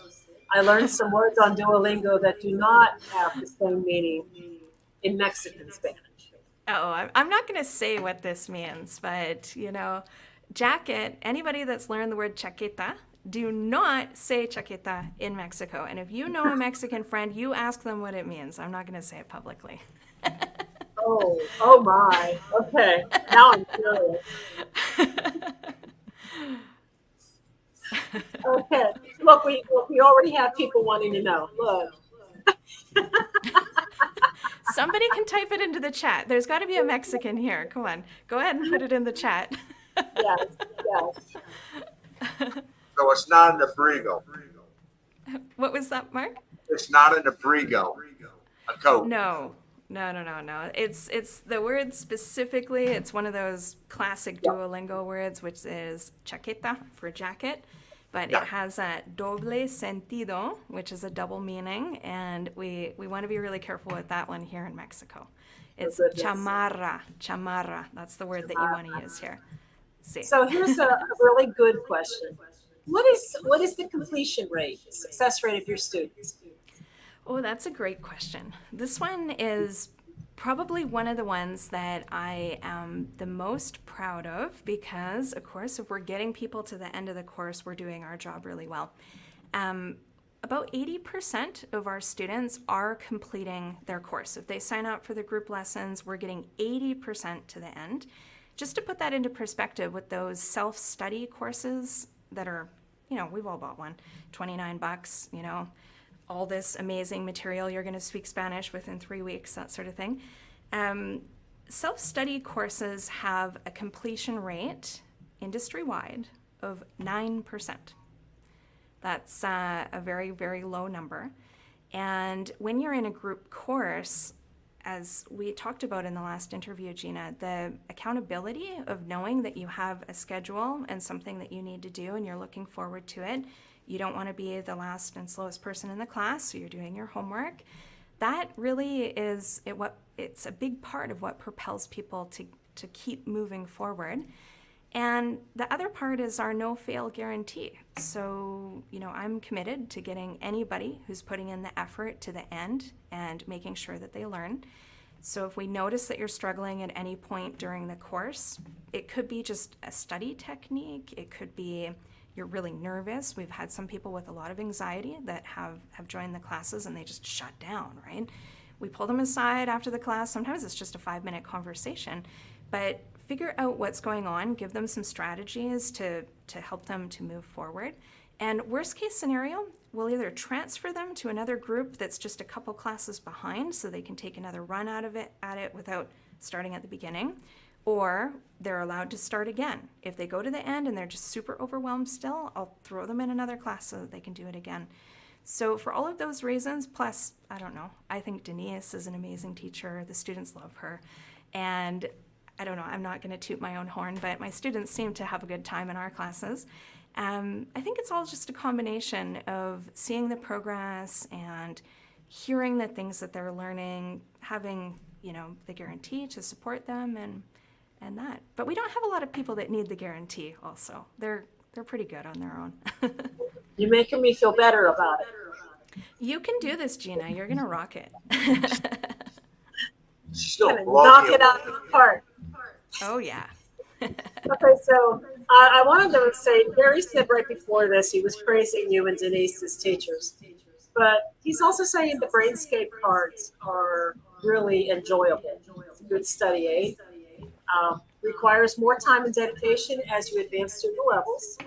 I learned some words on Duolingo that do not have the same meaning in Mexican Spanish. Oh, I'm not going to say what this means, but, jacket, anybody that's learned the word chaqueta, do not say chaqueta in Mexico. And if you know a Mexican friend, you ask them what it means. I'm not going to say it publicly. Oh my. Okay. Now I'm curious. Okay. Look, we already have people wanting to know. Look. Somebody can type it into the chat. There's got to be a Mexican here. Come on, go ahead and put it in the chat. Yes, yes. So it's not an abrigo. What was that, Mark? It's not an abrigo, a coat. No, no. It's the word specifically. It's one of those classic Duolingo words, which is chaqueta for jacket, but Yeah. it has a doble sentido, which is a double meaning, and we want to be really careful with that one here in Mexico. It's goodness. chamarra. That's the word that you want to use here. See. So here's a really good question. What is the completion rate, success rate of your students? Oh, that's a great question. This one is probably one of the ones that I am the most proud of because, of course, if we're getting people to the end of the course, we're doing our job really well. About 80% of our students are completing their course. If they sign up for the group lessons, we're getting 80% to the end. Just to put that into perspective with those self-study courses that are, we've all bought one, $29, all this amazing material, you're going to speak Spanish within 3 weeks, that sort of thing. Self-study courses have a completion rate industry-wide of 9%. That's a very, very low number. And when you're in a group course, as we talked about in the last interview, Gina, the accountability of knowing that you have a schedule and something that you need to do and you're looking forward to it. You don't want to be the last and slowest person in the class, so you're doing your homework. That really is it's a big part of what propels people to keep moving forward. And the other part is our no-fail guarantee. So, I'm committed to getting anybody who's putting in the effort to the end and making sure that they learn. So if we notice that you're struggling at any point during the course, it could be just a study technique. It could be you're really nervous. We've had some people with a lot of anxiety that have joined the classes and they just shut down, right? We pull them aside after the class. Sometimes it's just a 5-minute conversation, but figure out what's going on, give them some strategies to help them to move forward. And worst case scenario, we'll either transfer them to another group that's just a couple classes behind so they can take another run at it without starting at the beginning, or they're allowed to start again. If they go to the end and they're just super overwhelmed still, I'll throw them in another class so that they can do it again. So for all of those reasons, plus, I don't know, I think Denise is an amazing teacher. The students love her. And I don't know, I'm not going to toot my own horn, but my students seem to have a good time in our classes. I think it's all just a combination of seeing the progress and hearing the things that they're learning, having, the guarantee to support them and that. But we don't have a lot of people that need the guarantee also. They're pretty good on their own. You're making me feel better about it. You can do this, Gina. You're going to rock it. Still Gonna blow knock me it out of the park. Oh, yeah. Okay, so I wanted to say, Barry said right before this, he was praising you and Denise as teachers. But he's also saying the Brainscape cards are really enjoyable. It's a good study aid. Requires more time and dedication as you advance through the levels.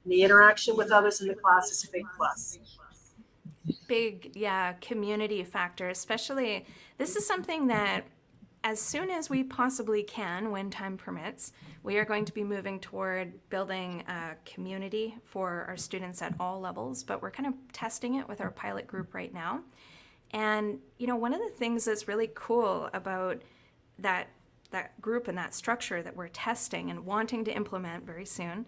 The interaction with others in the class is a big plus. Big, community factor, especially, this is something that as soon as we possibly can, when time permits, we are going to be moving toward building a community for our students at all levels, but we're kind of testing it with our pilot group right now. And, one of the things that's really cool about that group and that structure that we're testing and wanting to implement very soon,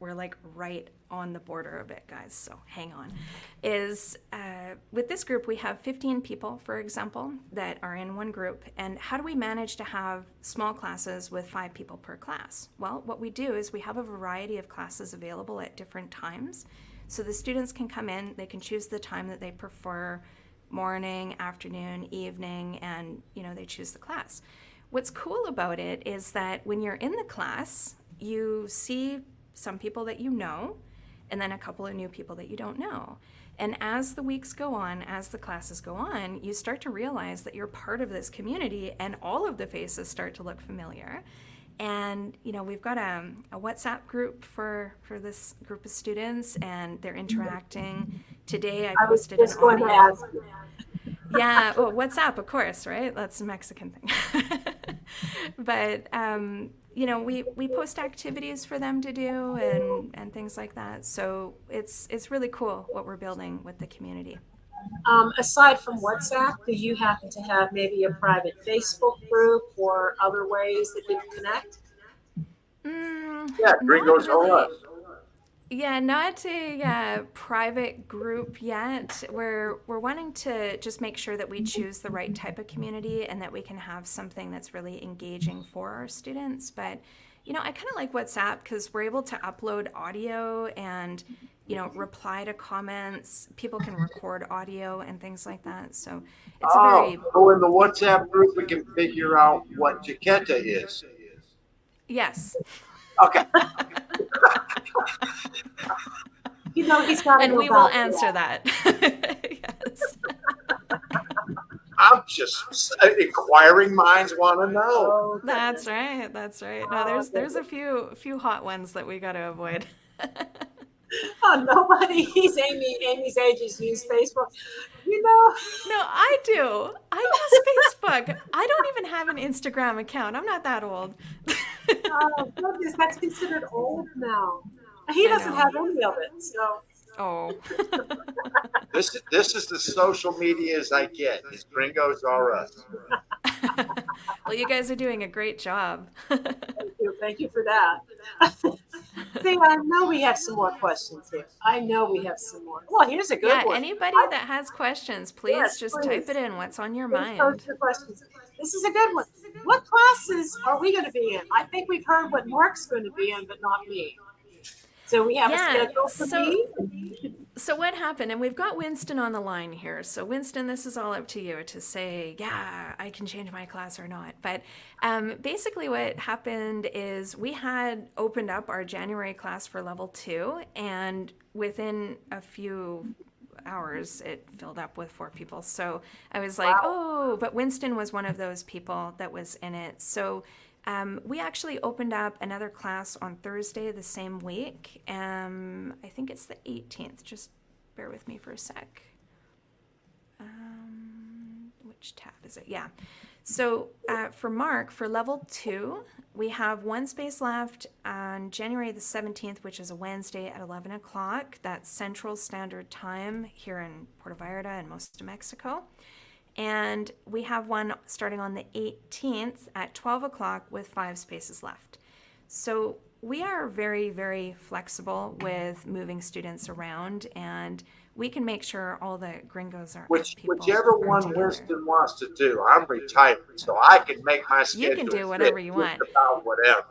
we're right on the border of it, guys, so hang on, is with this group, we have 15 people, for example, that are in one group. And how do we manage to have small classes with 5 people per class? Well, what we do is we have a variety of classes available at different times. So the students can come in, they can choose the time that they prefer, morning, afternoon, evening, and, they choose the class. What's cool about it is that when you're in the class, you see some people that you know, and then a couple of new people that you don't know. And as the weeks go on, as the classes go on, you start to realize that you're part of this community and all of the faces start to look familiar. And we've got a WhatsApp group for this group of students, and they're interacting. Today I I was posted an just going to audio. ask you. Yeah, well, WhatsApp, of course, right? That's a Mexican thing. But we post activities for them to do and things like that. So it's really cool what we're building with the community. Aside from WhatsApp, do you happen to have maybe a private Facebook group or other ways that people connect? Yeah, Not Gringos are really. us. Yeah, not a private group yet. We're wanting to just make sure that we choose the right type of community and that we can have something that's really engaging for our students. But I kind of like WhatsApp because we're able to upload audio and reply to comments. People can record audio and things like that. So it's a Oh, very so in the WhatsApp group, we can figure out what Jaqueta is. yes. Okay. He's got to And go we will back to answer that. that. Yes. I'm just inquiring minds want to know. Oh, That's goodness. right. That's right. No, there's a few hot ones that we got to avoid. Oh, nobody's Amy's ages use Facebook. No, I do. I use Facebook. I don't even have an Instagram account. I'm not that old. Oh, goodness, that's considered old now. He I doesn't know. have any of it, so. Oh. This is the social media as I get. These Gringos are us. Well, you guys are doing a great job. Thank you for that. See, I know we have some more questions here. I know we have some more. Well, here's a good Yeah, one. anybody that has questions, please Yes, just please. type it in. What's on your Please post mind? your questions. This is a good one. What classes are we going to be in? I think we've heard what Mark's going to be in, but not me. So we have a Yeah, schedule for me. So what happened, and we've got Winston on the line here. So Winston, this is all up to you to say, yeah, I can change my class or not. But basically what happened is we had opened up our January class for level 2, and within a few hours it filled up with 4 people. So I was like, oh, but Winston was one of those people that was in it. So we actually opened up another class on Thursday the same week. I think it's the 18th. Just bear with me for a sec. Which tab is it? Yeah. So for Mark, for level 2, we have 1 space left on January the 17th, which is a Wednesday at 11 o'clock. That's Central Standard Time here in Puerto Vallarta and most of Mexico. And we have one starting on the 18th at 12 o'clock with 5 spaces left. So we are very, very flexible with moving students around, and we can make sure all the Gringos are Whichever are one together. Winston wants to do. I'm retired, so I can make my schedule. You can do whatever fit you want. just about whatever.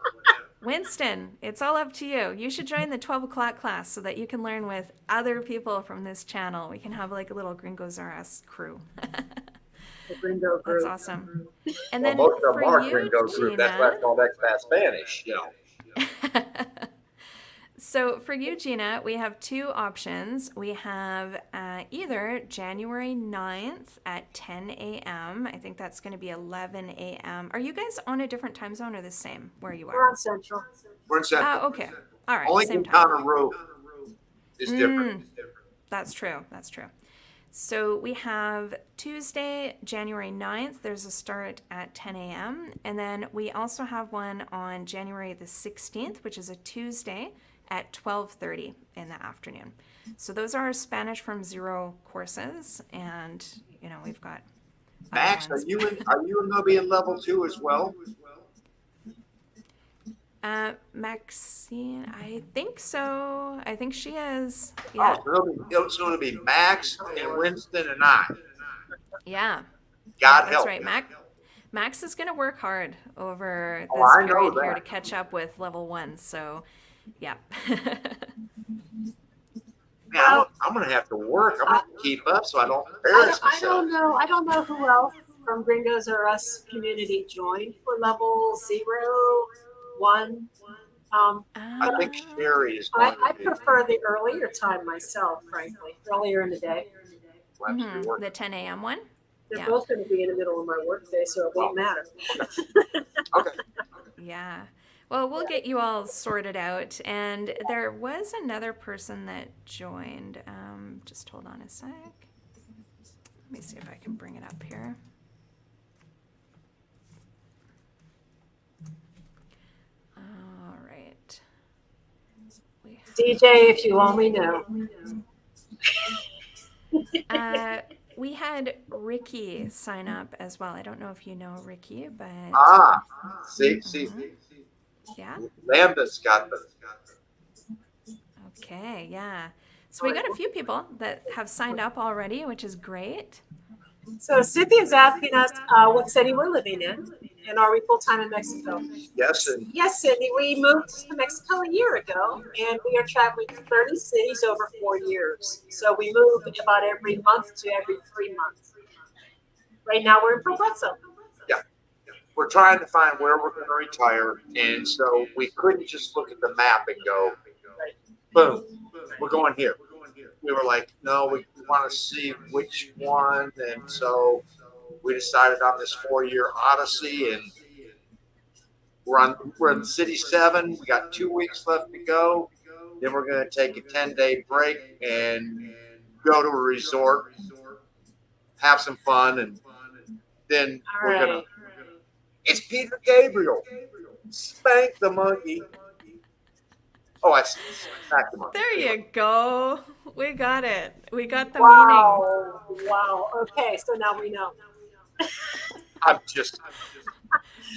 Winston, it's all up to you. You should join the 12 o'clock class so that you can learn with other people from this channel. We can have like a little Gringos R Us crew. The Gringo That's group. awesome. And Well, then most of them for are you, Gringo group. That's why Gina, it's called Expat Spanish. so for you, Gina, we have 2 options. We have either January 9th at 10 a.m. I think that's going to be 11 a.m. Are you guys on a different time zone or the same where you We're are? on Central. We're in Central. Okay. All right. Only Same time. Quintana Roo is different. That's true. That's true. So we have Tuesday, January 9th. There's a start at 10 a.m. And then we also have one on January the 16th, which is a Tuesday at 12:30 in the afternoon. So those are our Spanish from Zero courses. And, we've got other Max, are ones. you going to be in level 2 as well? Maxine, I think so. I think she is. Oh, Yeah. so it'll be Max and Winston and I. Yeah. God That's help right. you. Max is going to work hard over Oh, this I know period here that. to catch up with level 1. So, yeah. Man, I'm going to have to work. I'm going to keep up so I don't embarrass I myself. don't know. I don't know who else from Gringos or Us community joined for level 0, 1. I think Sherry is going I to be. prefer the earlier time myself, frankly, earlier in the day. We'll have to be working. The 10 a.m. one? They're Yeah. both going to be in the middle of my workday, so it won't matter. Okay. Yeah. Well, we'll get you all sorted out. And there was another person that joined. Just hold on a sec. Let me see if I can bring it up here. All right. DJ, if you only know. We had Ricky sign up as well. I don't know if you know Ricky, but See, yeah. Lambda's got the. Okay, yeah. So we got a few people that have signed up already, which is great. So Cynthia's asking us what city we're living in, and are we full-time in Mexico? Yes, and Yes, Cindy, we moved to Mexico a year ago, and we are traveling to 30 cities over 4 years. So we move about every month to every 3 months. Right now we're in Progreso. yeah, we're trying to find where we're going to retire, and so we couldn't just look at the map and go, boom, we're going here. We were like, no, we want to see which one, and so we decided on this 4-year odyssey, and we're in city 7. We got 2 weeks left to go. Then we're going to take a 10-day break and go to a resort, have some fun, and then we're going to. It's Peter Gabriel. Spank the monkey. Oh, I smacked the monkey. There you go. We got it. We got the Wow. Wow. Okay, so now we know. I'm just.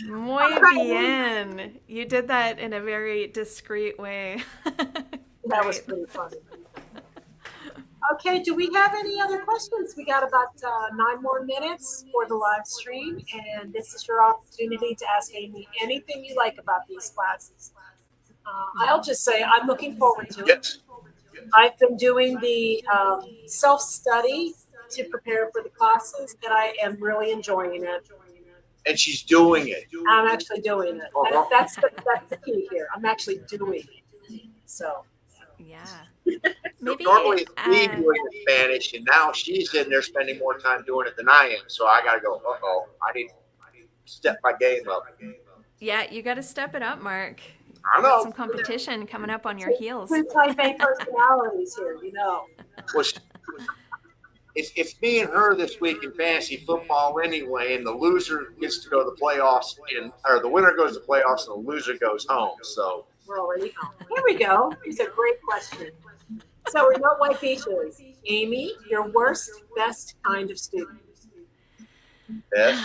meaning. Muy bien. You did that in a very discreet way. That was pretty funny. Okay, do we have any other questions? We got about 9 more minutes for the live stream, and this is your opportunity to ask Amy anything you like about these classes. I'll just say I'm looking forward to it. Yes. I've been doing the self-study to prepare for the classes, and I am really enjoying it. And she's doing it. I'm actually doing it. Uh-huh. That's the key here. I'm actually doing it. So. Yeah. Maybe Normally it's me doing the Spanish, and now she's in there spending more time doing it than I am. So I got to go, I need to step my game up. yeah, you got to step it up, Mark. I Got know. some competition coming up on your heels. Two type A personalities here, you know. Well, it's me and her this week in fantasy football anyway, and the loser gets to go to the playoffs, or the winner goes to the playoffs, and the loser goes home. So We're already home. Here we go. It's a great question. So remote white beaches. Amy, your worst, best kind of student. best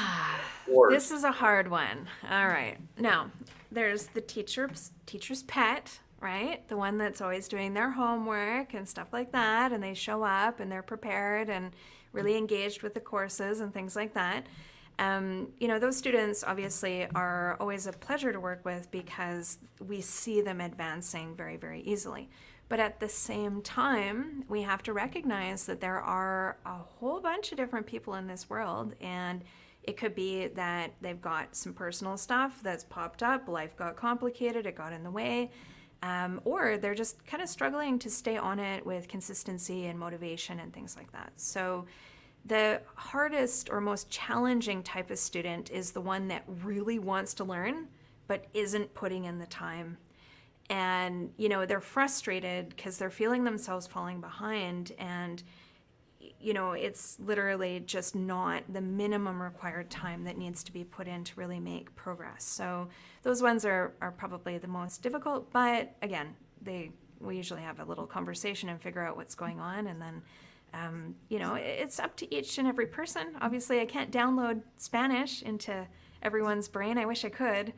word. This is a hard one. All right. Now, there's the teacher's pet, right? The one that's always doing their homework and stuff like that, and they show up and they're prepared and really engaged with the courses and things like that. Those students obviously are always a pleasure to work with because we see them advancing very, very easily. But at the same time, we have to recognize that there are a whole bunch of different people in this world, and it could be that they've got some personal stuff that's popped up, life got complicated, it got in the way, or they're just kind of struggling to stay on it with consistency and motivation and things like that. So the hardest or most challenging type of student is the one that really wants to learn but isn't putting in the time. And, they're frustrated because they're feeling themselves falling behind, and it's literally just not the minimum required time that needs to be put in to really make progress. So those ones are probably the most difficult, but again, we usually have a little conversation and figure out what's going on, and then it's up to each and every person. Obviously, I can't download Spanish into everyone's brain. I wish I could.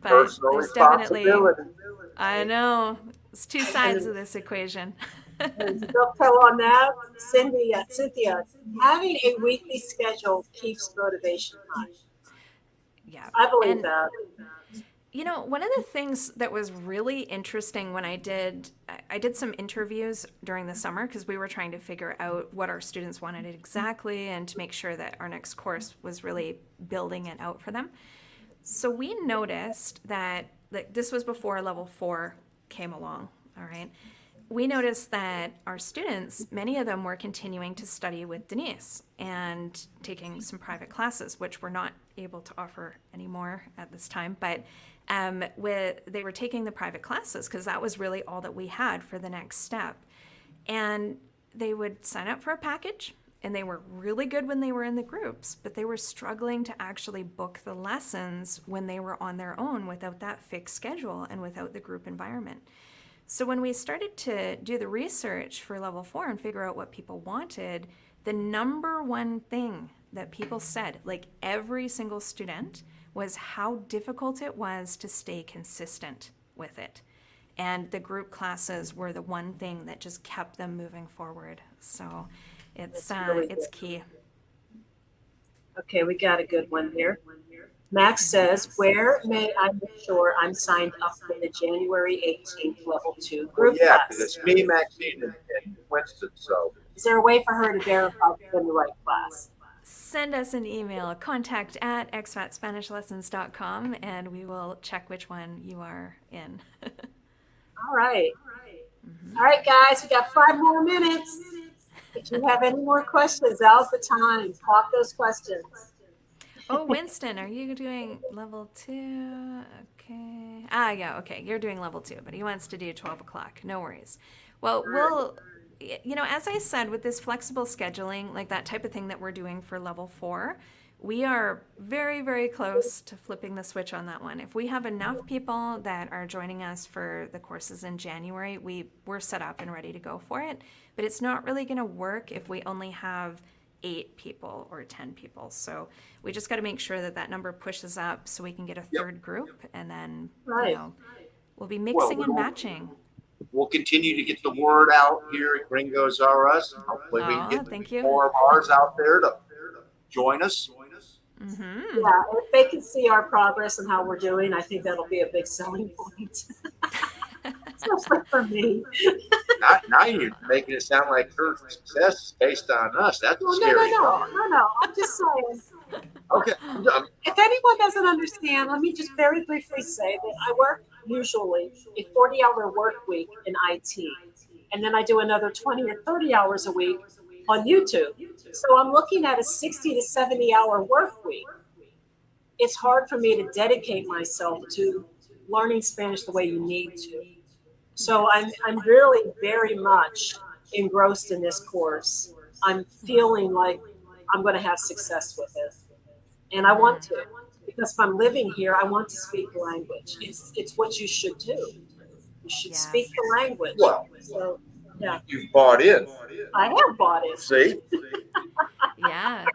But Personal there's definitely, responsibility. I know, it's two sides of this equation. And to dovetail on that, Cynthia, having a weekly schedule keeps motivation high. Yeah. I believe And, that. one of the things that was really interesting when I did some interviews during the summer, because we were trying to figure out what our students wanted exactly and to make sure that our next course was really building it out for them. So we noticed that this was before level 4 came along, all right? we noticed that our students, many of them were continuing to study with Denise and taking some private classes, which we're not able to offer anymore at this time. But they were taking the private classes because that was really all that we had for the next step. And they would sign up for a package, and they were really good when they were in the groups, but they were struggling to actually book the lessons when they were on their own without that fixed schedule and without the group environment. So when we started to do the research for level 4 and figure out what people wanted, the number one thing that people said, like every single student, was how difficult it was to stay consistent with it. And the group classes were the one thing that just kept them moving forward. So it's key. Okay, we got a good one here. Max says, where may I make sure I'm signed up for the January 18th level 2 group Yeah, class? because it's me, Maxine, and Winston. So Is there a way for her to verify I'm in the right class? Send us an email, contact@expatspanishlessons.com, and we will check which one you are in. All right. All right, guys, we got 5 more minutes. If you have any more questions, now's the time. Pop those questions. Oh, Winston, are you doing level 2? Okay. Yeah, okay. You're doing level 2, but he wants to do 12 o'clock. No worries. Well, as I said, with this flexible scheduling, like that type of thing that we're doing for level 4, we are very, very close to flipping the switch on that one. If we have enough people that are joining us for the courses in January, we're set up and ready to go for it. But it's not really going to work if we only have 8 people or 10 people. So we just got to make sure that that number pushes up so we can get a third group, and then we'll be mixing and matching. We'll continue to get the word out here at Gringos R Us, and hopefully we can get more of ours out there to join us. Mm-hmm. Yeah, if they can see our progress and how we're doing, I think that'll be a big selling point. Especially for me. Now you're making it sound like her success is based on us. That's Well, scary. No. I'm just saying. Okay. If anyone doesn't understand, let me just very briefly say that I work usually a 40-hour work week in IT. And then I do another 20 or 30 hours a week on YouTube. So I'm looking at a 60 to 70-hour work week. It's hard for me to dedicate myself to learning Spanish the way you need to. So I'm really very much engrossed in this course. I'm feeling like I'm going to have success with it. And I want to, because if I'm living here, I want to speak the language. It's what you should do. You should speak the language. Well, so, yeah. You've bought in. I have bought it. See? Yeah.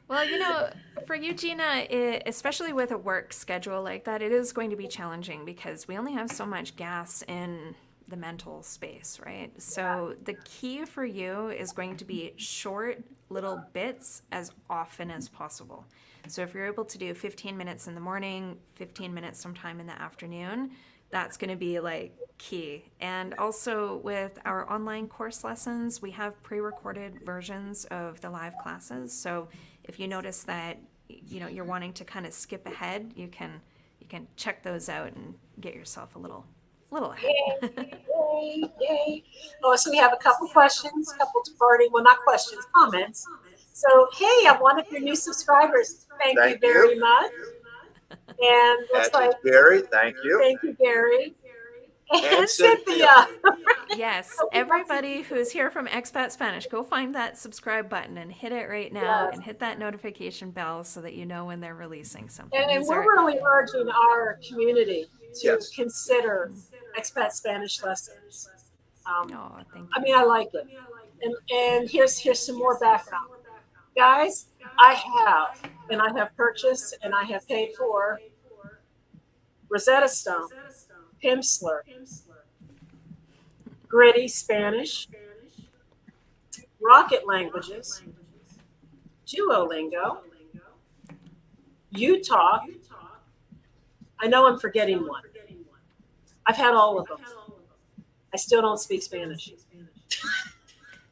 Well, for you, Gina, especially with a work schedule like that, it is going to be challenging because we only have so much gas in the mental space, right? So the key for you is going to be short little bits as often as possible. So if you're able to do 15 minutes in the morning, 15 minutes sometime in the afternoon, that's going to be like key. And also with our online course lessons, we have pre-recorded versions of the live classes. So if you notice that you're wanting to kind of skip ahead, you can check those out and get yourself a little ahead. Yay. Oh, so we have a couple questions, couple departing, well, not questions, comments. So, hey, I'm one of your new subscribers. Thank you very much. And looks like Gary, thank you. Thank you, Gary. And Cynthia. Yes, everybody who's here from Expat Spanish, go find that subscribe button and hit it right now, and hit that notification bell so that you know when they're releasing something. And we're really urging our community to consider Expat Spanish Lessons. Thank you. I mean, I like it. And here's some more background. Guys, I have purchased and I have paid for Rosetta Stone, Pimsleur, Gritty Spanish, Rocket Languages, Duolingo, Utah. I know I'm forgetting one. I've had all of them. I still don't speak Spanish.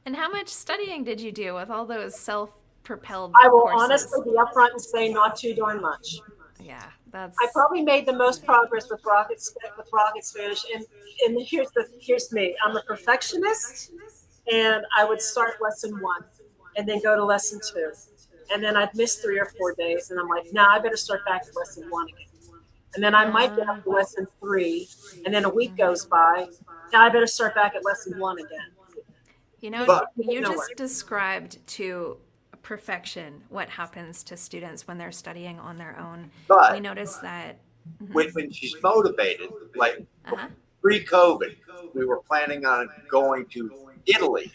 And how much studying did you do with all those propelled I will courses. honestly be upfront and say not too darn much. Yeah, that's. I probably made the most progress with Rocket Spanish, and here's me. I'm a perfectionist, and I would start lesson 1, and then go to lesson 2, and then I'd miss 3 or 4 days, and I'm like, nah, I better start back at lesson 1 again, and then I might get up to lesson 3, and then a week goes by, now I better start back at lesson 1 again. You know, But- you Nowhere. just described to perfection what happens to students when they're studying on their own. But We notice that. when she's motivated, like Uh-huh. pre-COVID, we were planning on going to Italy,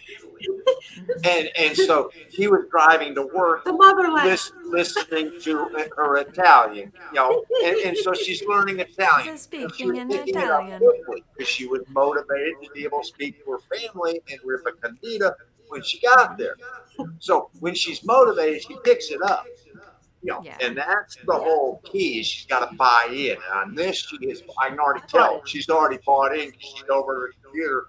and so she was driving to work, The motherland. listening to her Italian, and so she's learning Italian. So And speaking she was in picking it up Italian. quickly because she was motivated to be able to speak to her family in Ripa Candida when she got there. So when she's motivated, she picks it up. Yeah. And that's the whole key. Is she's got to buy in. And on this, she is. I can already tell she's already bought in because she's over at the computer,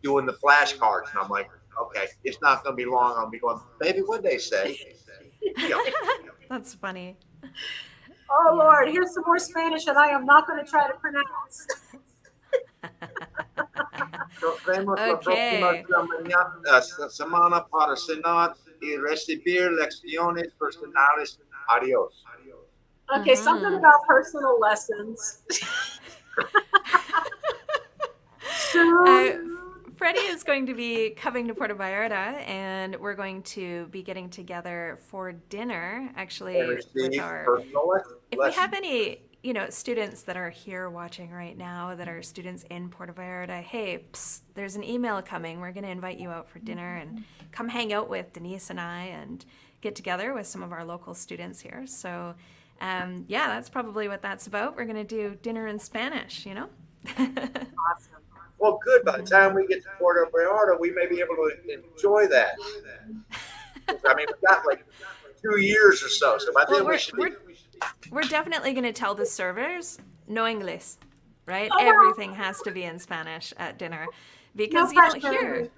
doing the flashcards. And I'm like, okay, it's not going to be long. I'll be going, baby, what'd they say? That's funny. Oh Lord, here's some more Spanish that I am not going to try to pronounce. Nos vemos la Okay. próxima semana para cenar y recibir lecciones personales. Adiós. Okay, something about personal lessons. Freddie is going to be coming to Puerto Vallarta, and we're going to be getting together for dinner, actually, And with receive our. personal lessons. If we have any, students that are here watching right now that are students in Puerto Vallarta, hey, there's an email coming. We're going to invite you out for dinner and come hang out with Denise and I and get together with some of our local students here. So, yeah, that's probably what that's about. We're going to do dinner in Spanish, Awesome. Well, good. By the time we get to Puerto Vallarta, we may be able to enjoy that. I mean, we've got like 2 years or so. So by then we should be. We're definitely going to tell the servers no English, right? Oh, wow. Everything has to be in Spanish at dinner because No pressure. here,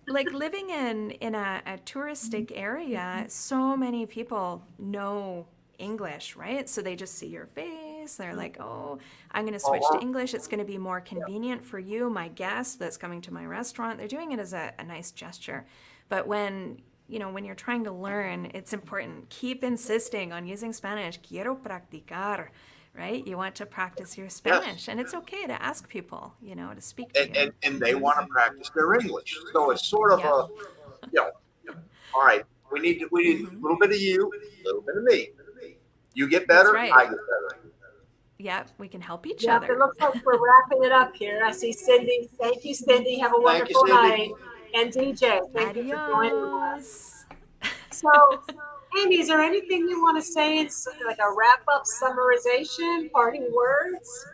like living in a touristic area, so many people know English, right? So they just see your face. They're like, oh, I'm going to switch to English. It's going to be more convenient for you, my guest that's coming to my restaurant. They're doing it as a nice gesture. But when you're trying to learn, it's important. Keep insisting on using Spanish. Quiero practicar, right? You want to practice your Spanish. And it's okay to ask people, to speak to you. And they want to practice their English. So it's sort of all right, we need a little bit of you, a little bit of me. You get better, That's right. I get better. Yeah, we can help each Yeah, other. it looks like we're wrapping it up here. I see Cindy. Thank you, Cindy. Have a Thank you, wonderful Cindy. night. And DJ, thank you for joining us. Adios. So, Amy, is there anything you want to say in like a wrap-up summarization, parting words?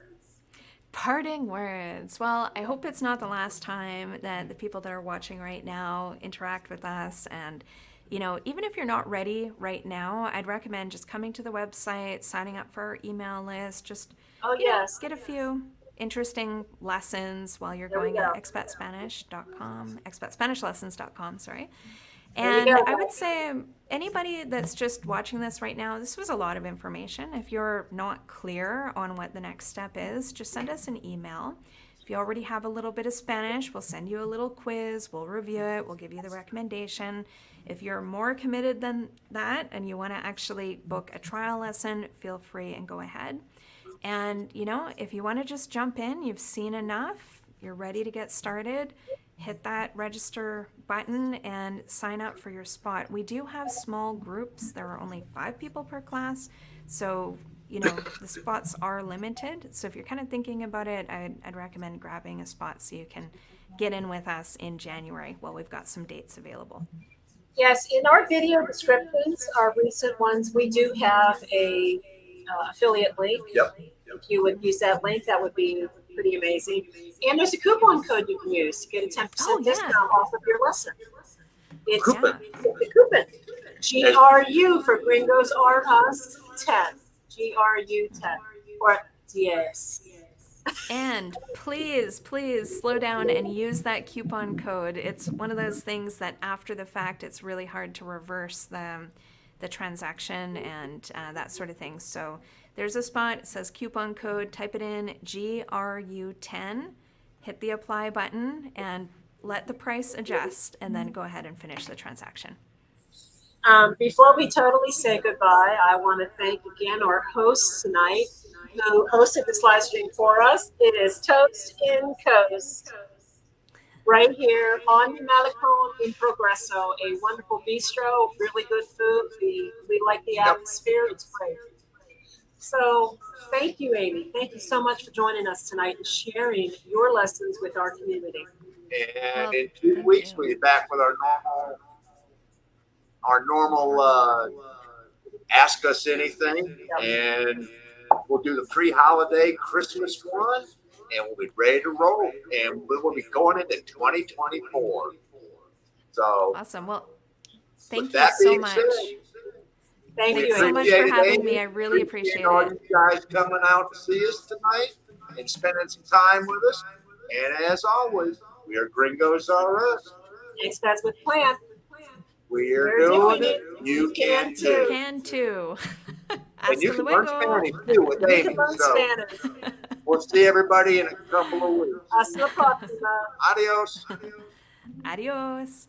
Parting words. Well, I hope it's not the last time that the people that are watching right now interact with us. And, even if you're not ready right now, I'd recommend just coming to the website, signing up for our email list, just Yes. get a few interesting lessons while you're There we going at go. expatspanishlessons.com, expatspanishlessons.com, sorry. There you And go. I would say anybody that's just watching this right now, this was a lot of information. If you're not clear on what the next step is, just send us an email. If you already have a little bit of Spanish, we'll send you a little quiz, we'll review it, we'll give you the recommendation. If you're more committed than that and you want to actually book a trial lesson, feel free and go ahead. And, if you want to just jump in, you've seen enough, you're ready to get started, hit that register button and sign up for your spot. We do have small groups. There are only 5 people per class. So, the spots are limited. So if you're kind of thinking about it, I'd recommend grabbing a spot so you can get in with us in January while we've got some dates available. Yes, in our video descriptions, our recent ones, we do have a affiliate link. Yep. If you would use that link, that would be pretty amazing. And there's a coupon code you can use to get a 10% discount off of your lesson. It's Coupon. the coupon. GRU for Gringos R Us 10. GRU 10. Or yes. And please, please slow down and use that coupon code. It's one of those things that after the fact, it's really hard to reverse the transaction and that sort of thing. So there's a spot, it says coupon code, type it in GRU10, hit the apply button, and let the price adjust, and then go ahead and finish the transaction. Before we totally say goodbye, I want to thank again our hosts tonight who hosted this live stream for us. It is Toast in Coast, right here on the Malecon in Progresso, a wonderful bistro, really good food. We like the atmosphere. It's great. So thank you, Amy. Thank you so much for joining us tonight and sharing your lessons with our community. And Well, in 2 thank weeks, you. we'll be back with our normal Ask Us Anything, and we'll do the pre-holiday Christmas one, and we'll be ready to roll, and we will be going into 2024. So, Awesome. Well, thank with you that so being much. said, Thank we you, Thanks so Amy. much for appreciate it, having Amy. me. I really appreciate all it. you guys coming out to see us tonight and spending some time with us. And as always, we are Gringos R Us. Expats with Plan. We're We're doing doing it. it. You can You too. can too. And Hasta you can learn luego. Spanish too with You Amy. can learn So Spanish. we'll see everybody in a couple of weeks. Hasta la próxima. Adios. Adios.